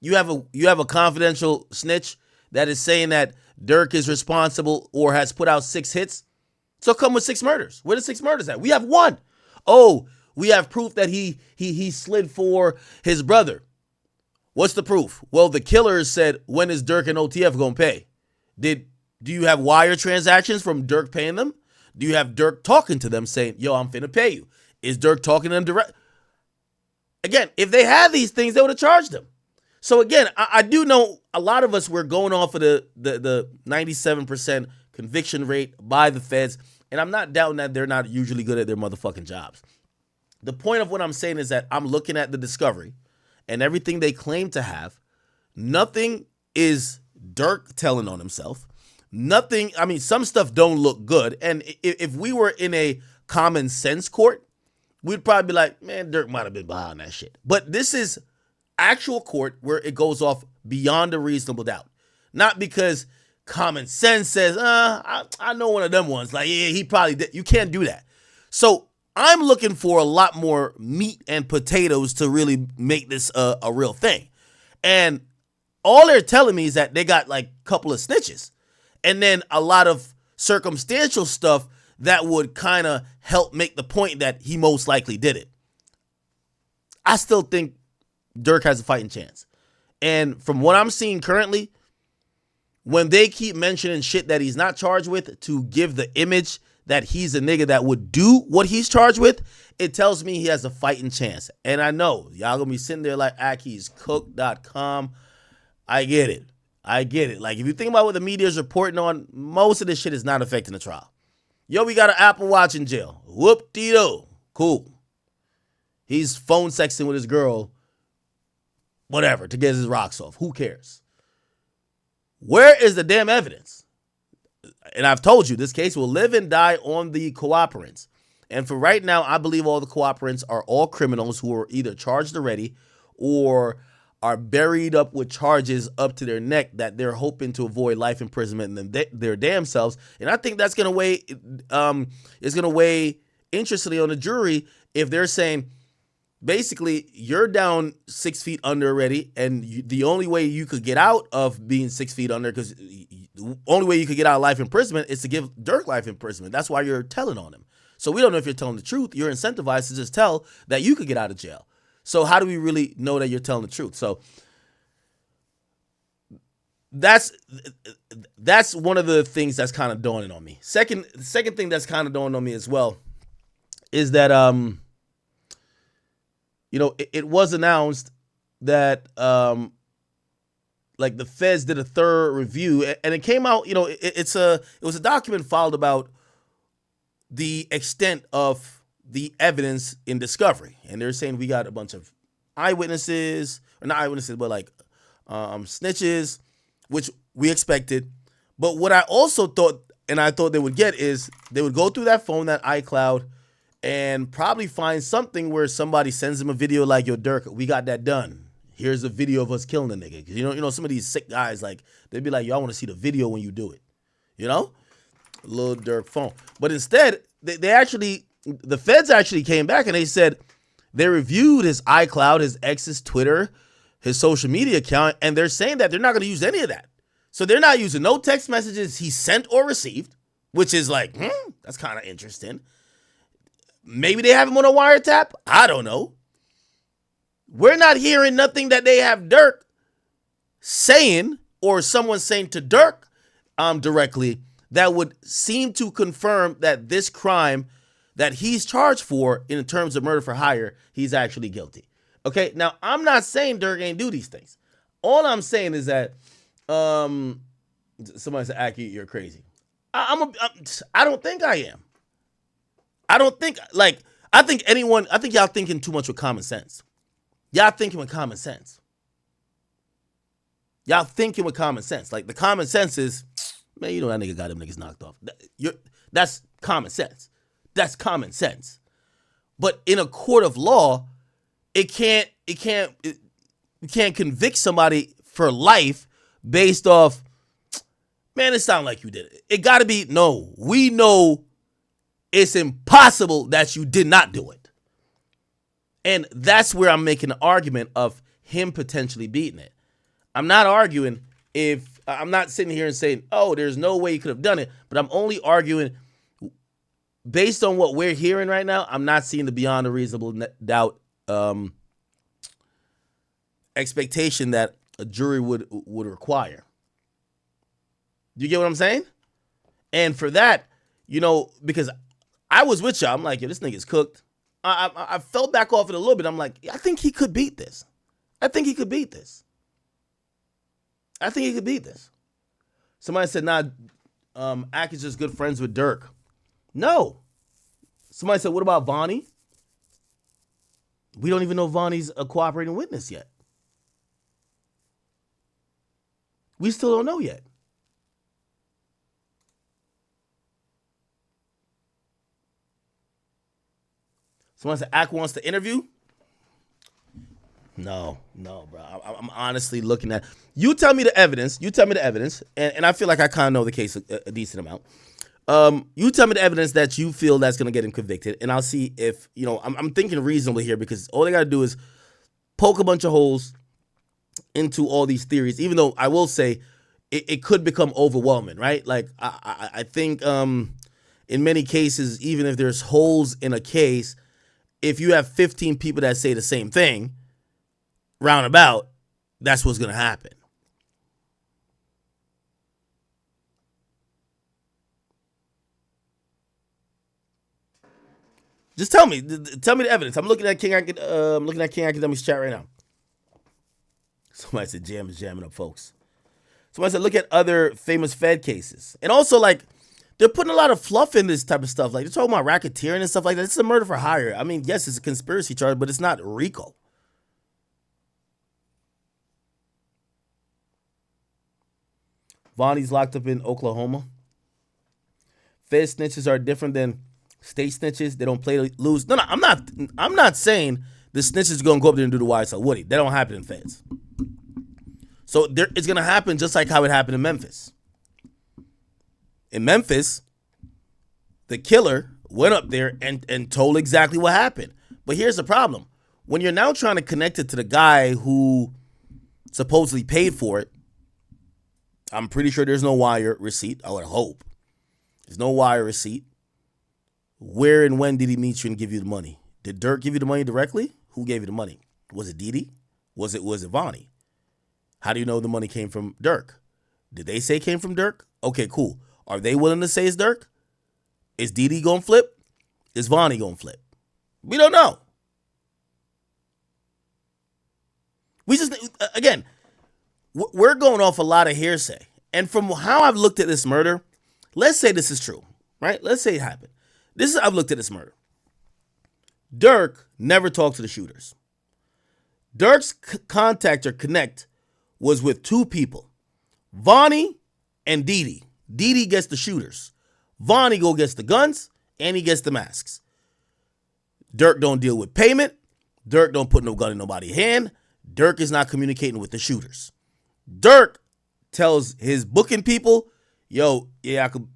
You have a confidential snitch that is saying that Durk is responsible or has put out 6 hits. So come with 6 murders. Where the 6 murders at? We have 1. Oh, we have proof that he slid for his brother. What's the proof? Well, the killers said, when is Durk and OTF gonna pay? Do you have wire transactions from Durk paying them? Do you have Durk talking to them saying, yo, I'm finna pay you? Is Durk talking to them direct? Again, if they had these things, they would have charged them. So again, I do know a lot of us were going off of the 97% conviction rate by the feds, and I'm not doubting that they're not usually good at their motherfucking jobs. The point of what I'm saying is that I'm looking at the discovery and everything they claim to have. Nothing is Durk telling on himself. nothing. I mean, some stuff don't look good. And if we were in a common sense court, we'd probably be like, man, Durk might have been behind that shit. But this is actual court where it goes off beyond a reasonable doubt. Not because common sense says, I know one of them ones. Like, yeah, he probably did. You can't do that. So I'm looking for a lot more meat and potatoes to really make this a real thing. And all they're telling me is that they got like a couple of snitches and then a lot of circumstantial stuff that would kind of help make the point that he most likely did it. I still think Durk has a fighting chance. And from what I'm seeing currently, when they keep mentioning shit that he's not charged with to give the image that he's a nigga that would do what he's charged with, it tells me he has a fighting chance. And I know y'all gonna be sitting there like Aki'sCook.com. I get it. Like, if you think about what the media is reporting on, most of this shit is not affecting the trial. Yo, we got an Apple Watch in jail. Whoop-dee-doo. Cool. He's phone sexting with his girl, whatever, to get his rocks off. Who cares? Where is the damn evidence? And I've told you, this case will live and die on the cooperants. And for right now, I believe all the cooperants are all criminals who are either charged already or are buried up with charges up to their neck that they're hoping to avoid life imprisonment in their damn selves. And I think that's going to weigh interestingly on the jury if they're saying, basically, you're down 6 feet under already, and the only way you could get out of being 6 feet under, because the only way you could get out of life imprisonment is to give Durk life imprisonment. That's why you're telling on him. So we don't know if you're telling the truth. You're incentivized to just tell that you could get out of jail. So how do we really know that you're telling the truth? So that's one of the things that's kind of dawning on me. The second thing that's kind of dawning on me as well is that it was announced that like the feds did a thorough review, and it came out, it was a document filed about the extent of the evidence in discovery. And they're saying we got a bunch of eyewitnesses, or not eyewitnesses, but like snitches, which we expected. But what I also thought, and I thought they would get, is they would go through that phone, that iCloud, and probably find something where somebody sends them a video like, yo, Durk, we got that done. Here's a video of us killing the nigga. Cause some of these sick guys, like, they'd be like, yo, I want to see the video when you do it. Lil Durk phone. But instead, the feds actually came back and they said they reviewed his iCloud, his ex's Twitter, his social media account, and they're saying that they're not going to use any of that. So they're not using no text messages he sent or received, which is like, that's kind of interesting. Maybe they have him on a wiretap. I don't know. We're not hearing nothing that they have Durk saying, or someone saying to Durk directly, that would seem to confirm that this crime that he's charged for in terms of murder for hire, he's actually guilty. Okay, now I'm not saying Durk ain't do these things. All I'm saying is that somebody said, Aki, you're crazy. I don't think I am. I think y'all thinking too much with common sense. Y'all thinking with common sense. Like, the common sense is, man, that nigga got them niggas knocked off. That's common sense. That's common sense. But in a court of law, you can't convict somebody for life based off, man, it sounds like you did it. It got to be, no, we know it's impossible that you did not do it. And that's where I'm making an argument of him potentially beating it. I'm not arguing I'm not sitting here and saying, oh, there's no way you could have done it, but I'm only arguing based on what we're hearing right now. I'm not seeing the beyond a reasonable doubt expectation that a jury would require. Do you get what I'm saying? And for that, because I was with y'all, I'm like, yo, this nigga's cooked. I fell back off it a little bit. I'm like, I think he could beat this. Somebody said, nah, Ak is just good friends with Durk. No. Somebody said, what about Vonnie? We don't even know Vonnie's a cooperating witness yet. We still don't know yet. Someone said Ak wants to interview. No, bro. I'm honestly looking at. You tell me the evidence. And I feel like I kind of know the case a decent amount. You tell me the evidence that you feel that's going to get him convicted, and I'll see if, I'm thinking reasonably here, because all they got to do is poke a bunch of holes into all these theories, even though I will say it could become overwhelming, right? Like, I think in many cases, even if there's holes in a case, if you have 15 people that say the same thing, roundabout, that's what's going to happen. Just tell me the evidence. I'm looking at King Akademiks chat right now. Somebody said Jam is jamming up folks. Somebody said look at other famous Fed cases. And also, like, they're putting a lot of fluff in this type of stuff. Like, they're talking about racketeering and stuff like that. It's a murder for hire. I mean, yes, it's a conspiracy charge, but it's not RICO. Vonnie's locked up in Oklahoma. Fed snitches are different than state snitches. They don't play to lose. No, I'm not saying the snitches are gonna go up there and do the YSL Woody. That don't happen in Feds. So it's gonna happen just like how it happened in Memphis. In Memphis, the killer went up there and told exactly what happened. But here's the problem. When you're now trying to connect it to the guy who supposedly paid for it, I'm pretty sure there's no wire receipt. I would hope. There's no wire receipt. Where and when did he meet you and give you the money? Did Durk give you the money directly? Who gave you the money? Was it Didi? Was it Vonnie? How do you know the money came from Durk? Did they say it came from Durk? Okay, cool. Are they willing to say it's Durk? Is Didi going to flip? Is Vonnie going to flip? We don't know. We just, again, we're going off a lot of hearsay. And from how I've looked at this murder, let's say this is true, right? Let's say it happened. I've looked at this murder. Durk never talked to the shooters. Durk's contact or connect was with two people, Vonnie and Didi. Didi gets the shooters. Vonnie gets the guns, and he gets the masks. Durk don't deal with payment. Durk don't put no gun in nobody's hand. Durk is not communicating with the shooters. Durk tells his booking people, yo, yeah, I could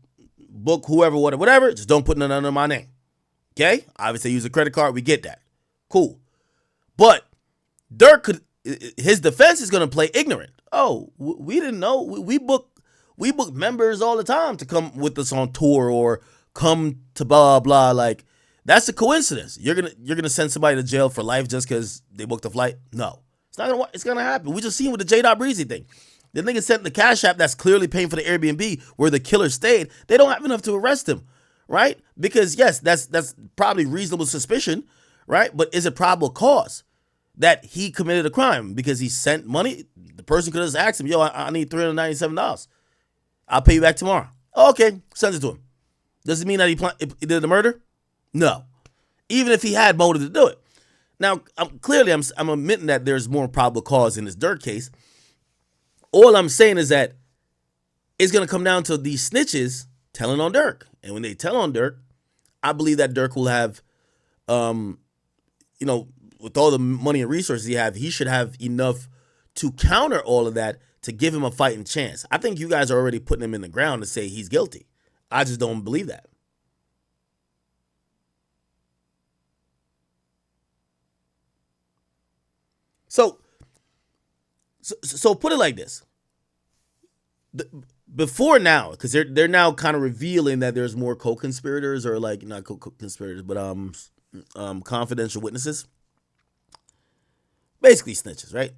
book whoever, whatever, just don't put none under my name. Okay? Obviously, use a credit card. We get that. Cool. But Durk his defense is going to play ignorant. Oh, we didn't know. We book members all the time to come with us on tour or come to blah, blah. Like, that's a coincidence. You're gonna send somebody to jail for life just because they booked a flight? No. It's gonna happen. We just seen with the J. Breezy thing. The nigga sent the Cash App that's clearly paying for the Airbnb where the killer stayed. They don't have enough to arrest him, right? Because yes, that's probably reasonable suspicion, right? But is it probable cause that he committed a crime because he sent money? The person could have just asked him, yo, I need $397. I'll pay you back tomorrow. Oh, okay, sends it to him. Does it mean that he did the murder? No. Even if he had motive to do it. Now, I'm admitting that there's more probable cause in this Durk case. All I'm saying is that it's going to come down to these snitches telling on Durk. And when they tell on Durk, I believe that Durk will have, with all the money and resources he should have enough to counter all of that to give him a fighting chance. I think you guys are already putting him in the ground to say he's guilty. I just don't believe that. So put it like this. Before now, because they're now kind of revealing that there's more co-conspirators, or like not co-conspirators, but confidential witnesses. Basically snitches, right?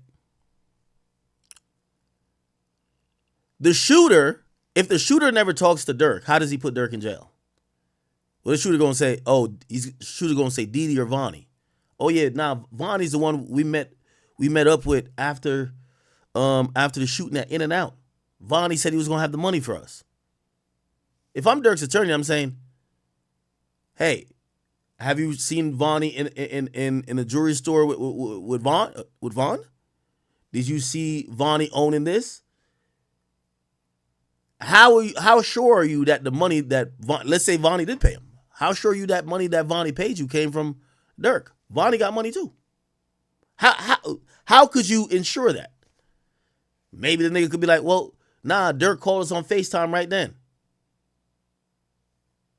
The shooter, if the shooter never talks to Durk, how does he put Durk in jail? Well, the shooter gonna say, shooter gonna say Didi or Vonnie. Oh yeah, Vonnie's the one we met up with after the shooting at In-N-Out. Vonnie said he was gonna have the money for us. If I'm Durk's attorney, I'm saying, hey, have you seen Vonnie in a jewelry store with Vaughn? Did you see Vonnie owning this? How sure are you that the money that let's say Vonnie did pay him? How sure are you that money that Vonnie paid you came from Durk. Vonnie got money too. How could you ensure that? Maybe the nigga could be like, well, nah, Durk called us on FaceTime right then.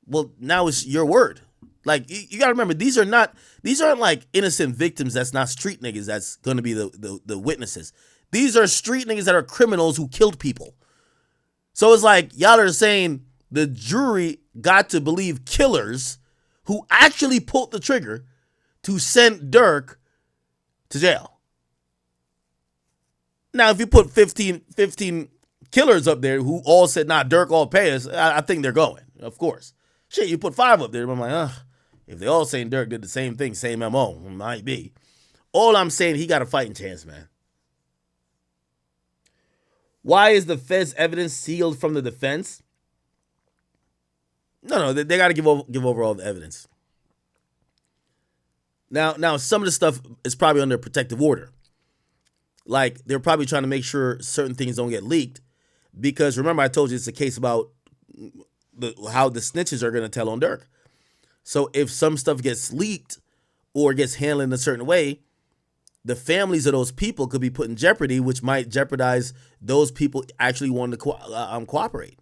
Well, now it's your word. Like, you gotta remember, these aren't like innocent victims that's not street niggas that's gonna be the witnesses. These are street niggas that are criminals who killed people. So it's like, y'all are saying the jury got to believe killers who actually pulled the trigger to send Durk to jail. Now, if you put 15 killers up there who all said, nah, Durk all pay us, I think they're going, of course. Shit, you put 5 up there, I'm like, if they all saying Durk did the same thing, same MO, might be. All I'm saying, he got a fighting chance, man. Why is the Fed's evidence sealed from the defense? No, they got to give over all the evidence. Now, some of the stuff is probably under protective order. Like, they're probably trying to make sure certain things don't get leaked. Because remember, I told you it's a case about how the snitches are going to tell on Durk. So if some stuff gets leaked or gets handled in a certain way, the families of those people could be put in jeopardy, which might jeopardize those people actually wanting to cooperate.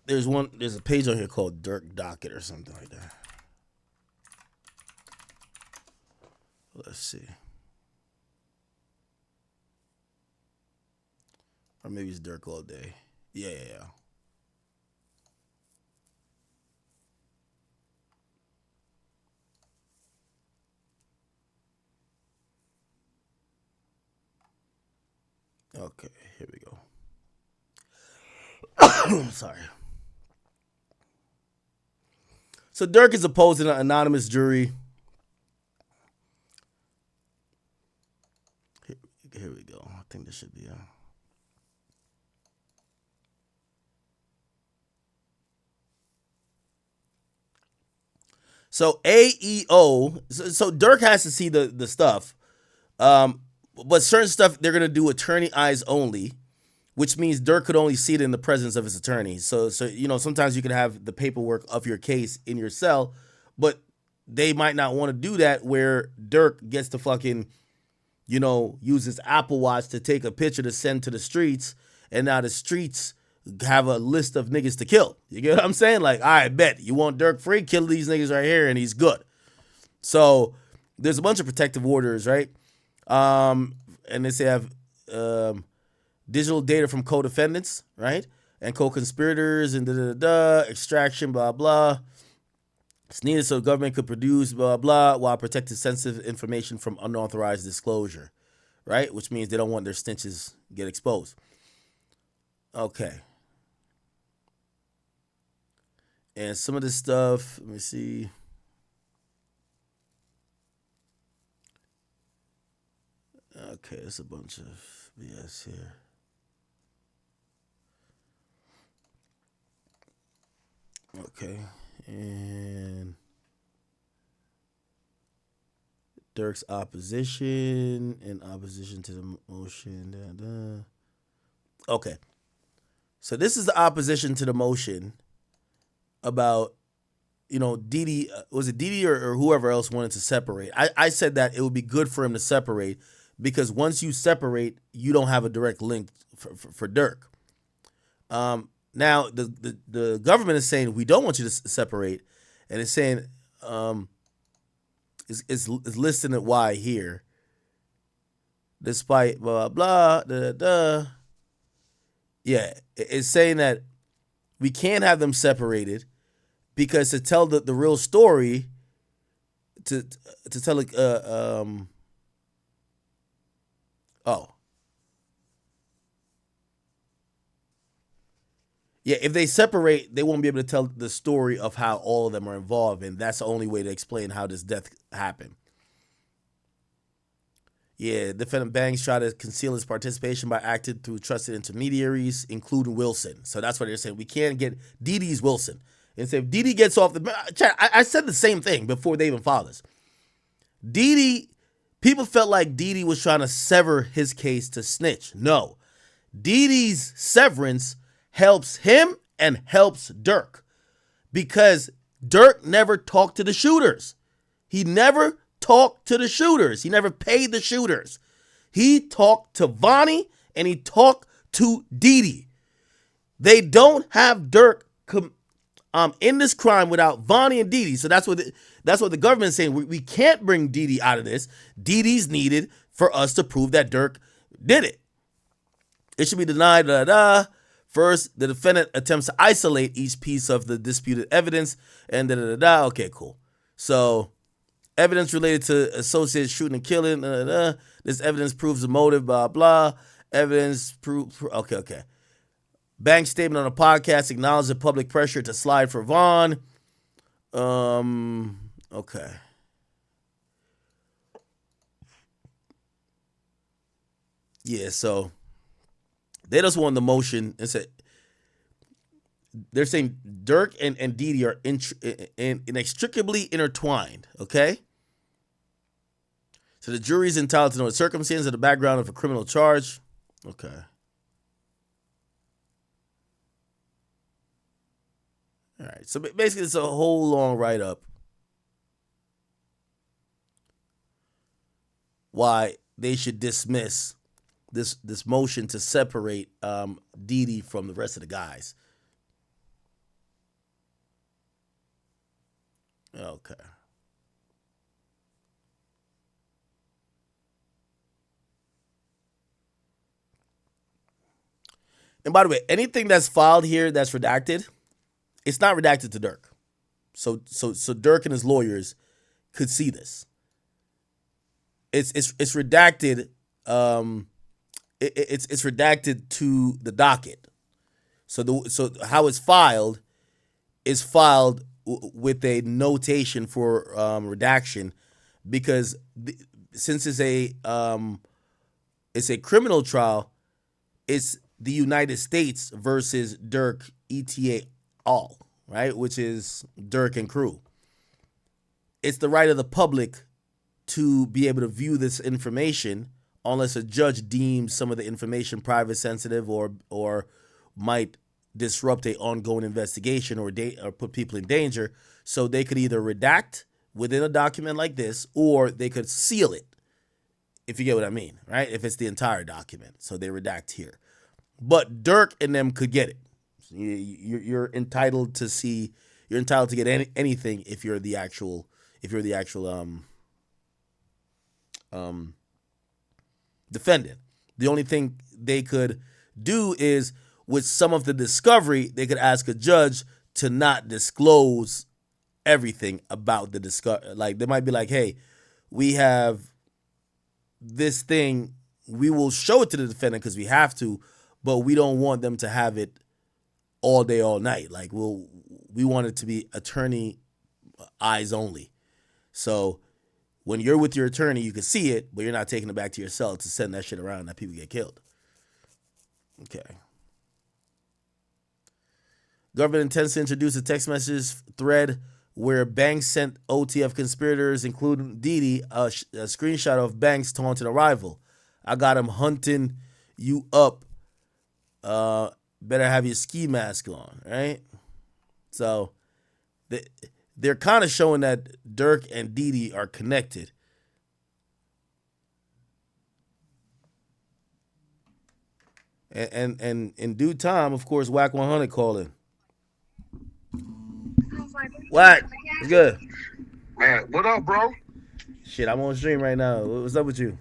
There's a page on here called Durk Docket or something like that. Let's see. Or maybe it's Durk all day. Yeah. Okay, here we go. Sorry. So Durk is opposing an anonymous jury. Here we go. I think this should be So AEO. So Durk has to see the stuff. But certain stuff they're gonna do attorney eyes only, which means Durk could only see it in the presence of his attorney. So sometimes you can have the paperwork of your case in your cell, but they might not want to do that where Durk gets to fucking, use his Apple Watch to take a picture to send to the streets, and now the streets have a list of niggas to kill. You get what I'm saying? Like, I bet you want Durk free, kill these niggas right here, and he's good. So there's a bunch of protective orders, right? And they say have digital data from co-defendants, right? And co-conspirators and extraction, blah, blah. It's needed so the government could produce, blah, blah, while protecting sensitive information from unauthorized disclosure, right? Which means they don't want their stenches get exposed. Okay. And some of this stuff, let me see. Okay, there's a bunch of BS here. Okay, and Durk's opposition and opposition to the motion. Okay, so this is the opposition to the motion about, Didi, was it Didi or whoever else wanted to separate? I said that it would be good for him to separate because once you separate, you don't have a direct link for Durk. Now, the government is saying we don't want you to separate, and it's saying it's listing it why here. Despite blah blah blah. Yeah, it's saying that we can't have them separated because to tell the real story, to tell yeah, if they separate, they won't be able to tell the story of how all of them are involved, and that's the only way to explain how this death happened. Yeah, defendant Banks tried to conceal his participation by acting through trusted intermediaries, including Wilson. So that's what they're saying. We can't get Didi's Wilson. And say if Didi gets off the chat, I said the same thing before they even filed this. Didi People felt like Diddy was trying to sever his case to snitch. No. Diddy's severance helps him and helps Durk because Durk never talked to the shooters. He never talked to the shooters. He never paid the shooters. He talked to Vonnie and he talked to Diddy. They don't have Durk in this crime without Vonnie and Diddy. So that's what the government is saying. We can't bring Diddy out of this. Diddy's needed for us to prove that Durk did it. It should be denied. First, the defendant attempts to isolate each piece of the disputed evidence, and Okay, cool. So, evidence related to associated shooting and killing. This evidence proves the motive. Blah blah. Evidence prove. Okay. Banks statement on a podcast acknowledged the public pressure to slide for Vaughn. Okay. Yeah, so they just won the motion and said they're saying Durk and Diddy are inextricably intertwined, okay? So the jury is entitled to know the circumstances and the background of a criminal charge. Okay. All right. So basically, it's a whole long write-up why they should dismiss this motion to separate Diddy from the rest of the guys. Okay. And by the way, anything that's filed here that's redacted, it's not redacted to Durk. So Durk and his lawyers could see this. It's redacted. It's redacted to the docket. So how it's filed is filed with a notation for redaction, because since it's a criminal trial, it's the United States versus Durk ETA all, right? Which is Durk and crew. It's the right of the public to be able to view this information unless a judge deems some of the information private, sensitive, or might disrupt a ongoing investigation or put people in danger. So they could either redact within a document like this, or they could seal it, if you get what I mean, right? If it's the entire document. So they redact here. But Durk and them could get it. You're entitled to see. You're entitled to get anything if you're the actual defendant. The only thing they could do is, with some of the discovery, they could ask a judge to not disclose everything about the discovery. Like, they might be like, "Hey, we have this thing. We will show it to the defendant because we have to, but we don't want them to have it all day, all night. Like, we want it to be attorney eyes only. So when you're with your attorney, you can see it, but you're not taking it back to your cell to send that shit around that people get killed." Okay. Government intends to introduce a text message thread where Banks sent OTF conspirators, including Diddy, a screenshot of Banks taunting a rival. "I got him hunting you up. Better have your ski mask on," right? So they're kind of showing that Durk and Diddy are connected. And in due time, of course, Whack 100 called in. Whack, it's good. Man, what up, bro? Shit, I'm on stream right now. What's up with you?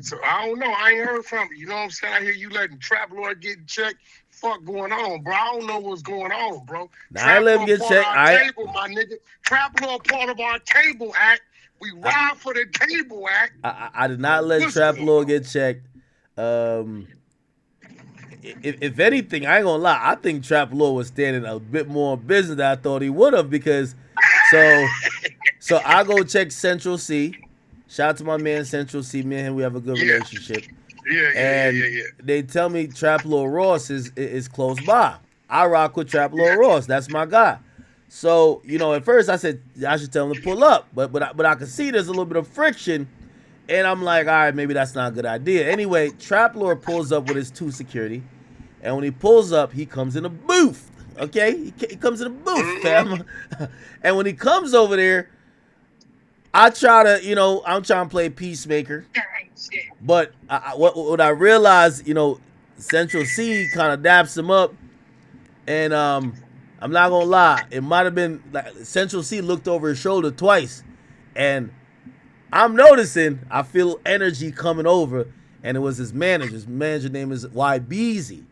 So I don't know. I ain't heard from you. You know what I'm saying? I hear you letting Trap Lord get checked. Fuck going on, bro? I don't know what's going on, bro. Nah, I let him get checked. Table, my nigga. Trap Lord part of our table act. We ride for the table act. I did not let Trap Lord get checked. If anything, I ain't gonna lie, I think Trap Lord was standing a bit more business than I thought he would have, because so I go check Central C. Shout out to my man Central C. Me and him, we have a good relationship. Yeah. They tell me Trap Lord Ross is close by. I rock with Trap Lord Ross. That's my guy. So, at first I said I should tell him to pull up, but I could see there's a little bit of friction And I'm like, all right, maybe that's not a good idea. Anyway, Trap Lord pulls up with his 2 security. And when he pulls up, he comes in a booth. Okay? He comes in a booth, fam. And when he comes over there, I try to, I'm trying to play peacemaker. But what I realized, Central C kind of daps him up. And I'm not going to lie. It might have been like Central C looked over his shoulder twice. And I'm noticing, I feel energy coming over. And it was his manager. His manager name is YBZ.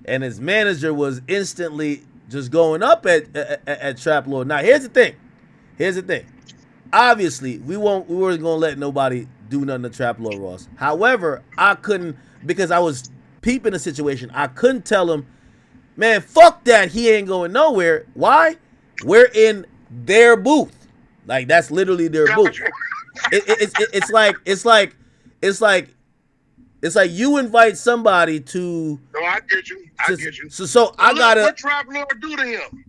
And his manager was instantly just going up at Trap Lord. Now, here's the thing. Obviously, we weren't gonna let nobody do nothing to Trap Lord Ross. However, I couldn't, because I was peeping the situation. I couldn't tell him, man, fuck that. He ain't going nowhere. Why? We're in their booth. Like, that's literally their booth. It's like you invite somebody to. No, I get you. I get you. So I gotta. What Trap Lord do to him?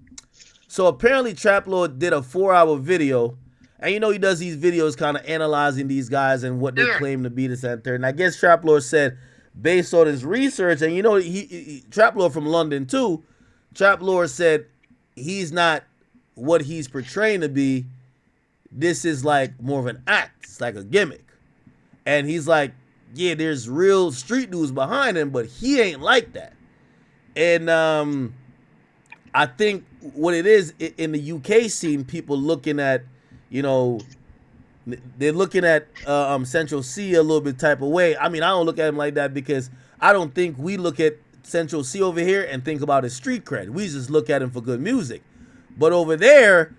So apparently, Trap Lord did a 4-hour video, and he does these videos, kind of analyzing these guys and what they claim to be, this and third. And I guess Trap Lord said, based on his research, and he Trap Lord from London too. Trap Lord said he's not what he's portraying to be. This is like more of an act. It's like a gimmick, and he's like, yeah, there's real street dudes behind him, but he ain't like that. And I think what it is in the UK scene, people looking at, they're looking at Central C a little bit type of way. I mean, I don't look at him like that because I don't think we look at Central C over here and think about his street cred. We just look at him for good music. But over there,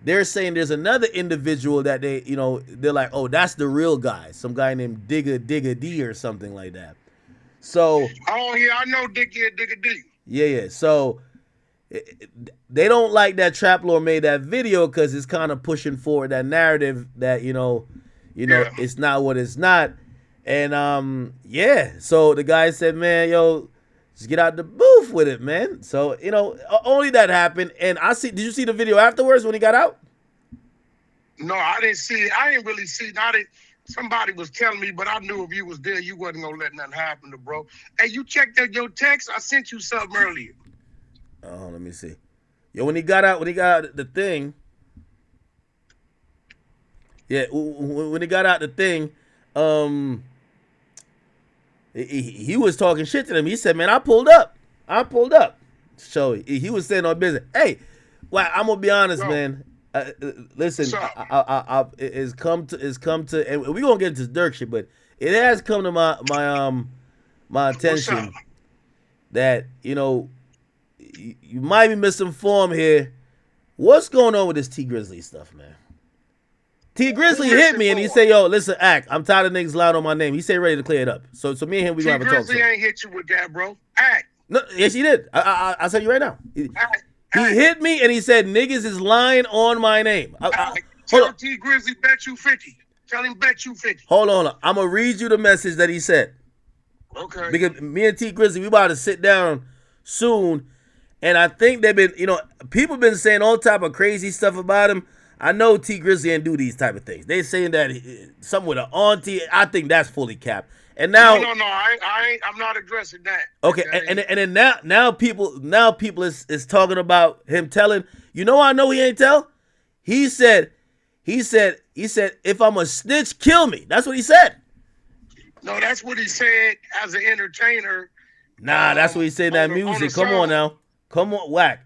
they're saying there's another individual that they're like, oh, that's the real guy. Some guy named Digga D or something like that. So. Oh, yeah, I know Digga D. Yeah. So they don't like that Trap Lord made that video because it's kind of pushing forward that narrative that, it's not what it's not. And, so the guy said, man, yo, just get out the booth with it, man. So, only that happened. And did you see the video afterwards when he got out? No, I didn't see it. I didn't really see it. Somebody was telling me, but I knew if you was there, you wasn't going to let nothing happen to bro. Hey, you checked your text? I sent you something earlier. Oh, let me see. Yo, when he got out the thing. Yeah, when he got out the thing, he was talking shit to them. He said, man, I pulled up. So he was saying on business. Hey, well, I'm gonna be honest, man. Listen, it's come to, and we gonna get into Durk shit, but it has come to my attention that you might be misinformed here. What's going on with this T Grizzley stuff, man? T Grizzley hit me and he said, yo, listen, Act, I'm tired of niggas loud on my name. He said ready to clear it up. So me and him, we gonna have a talk. T Grizzley ain't hit you with that, bro. Act. No, yes, he did. I'll tell you right now. He hit me and he said niggas is lying on my name. Tell T Grizzley bet you 50. Tell him bet you 50. Hold on. I'm gonna read you the message that he said. Okay. Because me and T Grizzley, we about to sit down soon. And I think they've been, people been saying all type of crazy stuff about him. I know T Grizzley ain't do these type of things. They saying that something with an auntie. I think that's fully capped. And now, no, I'm not addressing that. Okay, and then now people is talking about him telling. I know he ain't tell. He said, if I'm a snitch, kill me. That's what he said. No, that's what he said as an entertainer. Nah, that's what he said in that music. Come on now, come on, Whack.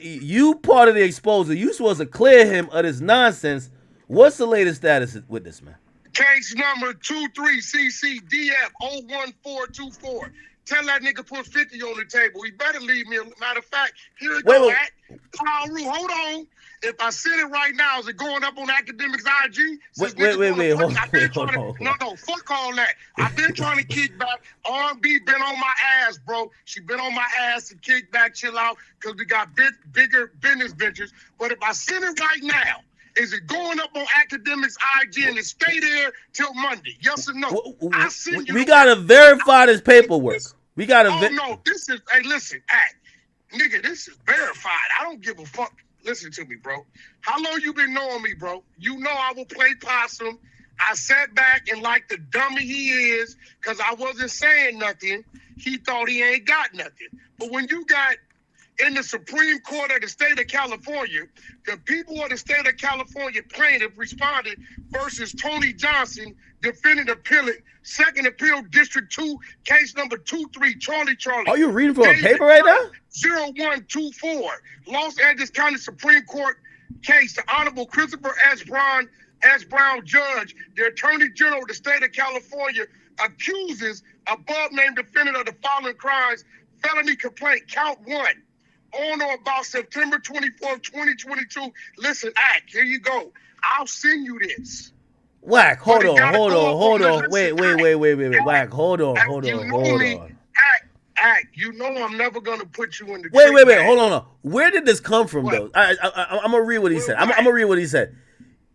You part of the exposure. You supposed to clear him of this nonsense. What's the latest status with this, man? Case number 23CCDF01424. Tell that nigga put 50 on the table. He better leave me. Matter of fact, here it go, Whack. Hold on. If I send it right now, is it going up on Akademiks IG? Wait, hold on. No, fuck all that. I've been trying to kick back. R&B been on my ass, bro. She been on my ass to kick back, chill out, because we got bigger business ventures. But if I send it right now, is it going up on Akademiks IG and it stay there till Monday? Yes or no? We gotta verify this paperwork. We gotta. No, this is. Hey, listen, nigga, this is verified. I don't give a fuck. Listen to me, bro. How long you been knowing me, bro? You know I will play possum. I sat back and like the dummy he is, because I wasn't saying nothing, he thought he ain't got nothing. But when you got in the Supreme Court of the state of California, the people of the state of California plaintiff responded versus Tony Johnson, defendant appellate, second appeal, District 2, case number 23, Charlie. Are you reading from a paper right now? 0124, Los Angeles County Supreme Court case, the Honorable Christopher S. Brown, Judge, the Attorney General of the state of California, accuses above named defendant of the following crimes: felony complaint, count 1, on or about September 24th, 2022. Listen, Act, here you go. I'll send you this. Whack, hold on. Wait. Whack, hold on. Act, you know I'm never gonna put you in the Wait, hold on. Where did this come from, though? I'm gonna read what he said. I'm gonna read what he said.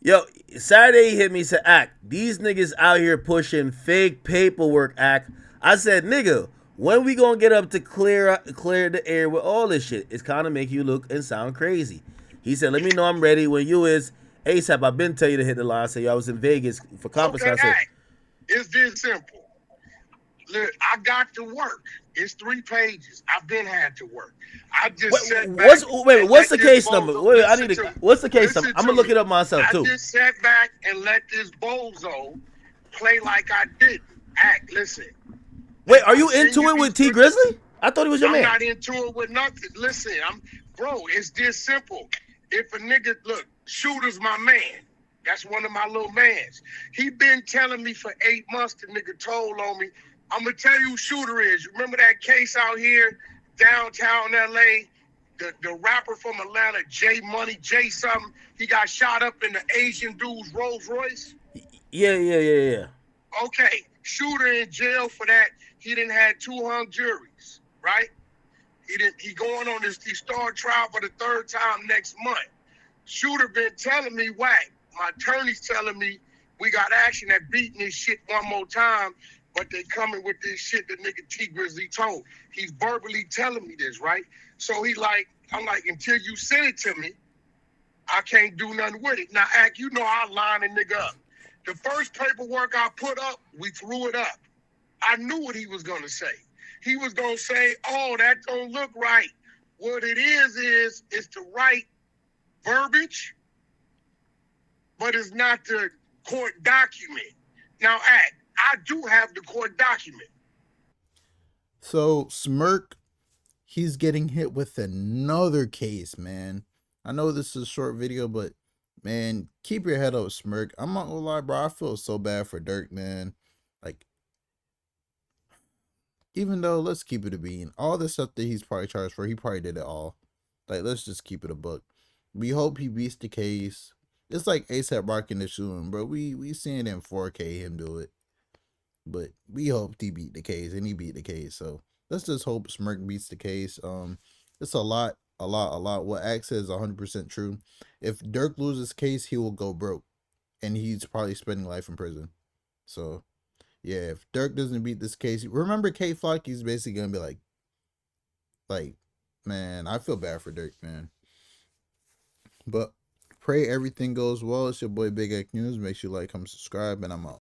Yo, Saturday he hit me, said, Act, these niggas out here pushing fake paperwork, Act. I said, nigga, when we gonna get up to clear the air with all this shit? It's kind of make you look and sound crazy. He said, let me know I'm ready when you is ASAP. I've been telling you to hit the line. I said, yo, I was in Vegas for conference. Okay, I said, it's this simple. Look, I got to work. It's 3 pages. I've been had to work. I just sat back. What's the case number? What's the case number? I'm gonna look it up myself too. I just sat back and let this bozo play like I didn't. Act, listen. Wait, are you into it with T Grizzley? I thought he was your man. I'm not into it with nothing. Listen, bro, it's this simple. If a nigga, look, Shooter's my man. That's one of my little mans. He been telling me for 8 months, the nigga told on me. I'm gonna tell you who Shooter is. You remember that case out here, downtown LA? The rapper from Atlanta, J Money, J something. He got shot up in the Asian dude's Rolls Royce. Yeah. Okay, Shooter in jail for that. He didn't had 2 hung juries, right? He going on this. He start trial for the 3rd time next month. Shooter been telling me, whack. My attorney's telling me we got action at beating this shit one more time. But they coming with this shit that nigga T Grizzly told. He's verbally telling me this, right? So I'm like, until you send it to me, I can't do nothing with it. Now, Act, you know I line a nigga up. The first paperwork I put up, we threw it up. I knew what he was gonna say. He was gonna say, oh, that don't look right. What it is it's the right verbiage, but it's not the court document. Now, Act, I do have the court document. So Smirk, he's getting hit with another case, man. I know this is a short video, but man, keep your head up, Smirk. I'm not gonna lie, bro. I feel so bad for Durk, man. Like, even though, let's keep it a bean. All the stuff that he's probably charged for, he probably did it all. Like, let's just keep it a book. We hope he beats the case. It's like ASAP rocking the shooting, bro. We seeing in 4K him do it. But we hope he beat the case, and he beat the case. So let's just hope Smirk beats the case. It's a lot. What Axe says is 100% true. If Durk loses case, he will go broke, and he's probably spending life in prison. So yeah, if Durk doesn't beat this case, remember K Flocky's basically gonna be like, man, I feel bad for Durk, man. But pray everything goes well. It's your boy Big X News. Make sure you like, comment, subscribe, and I'm out.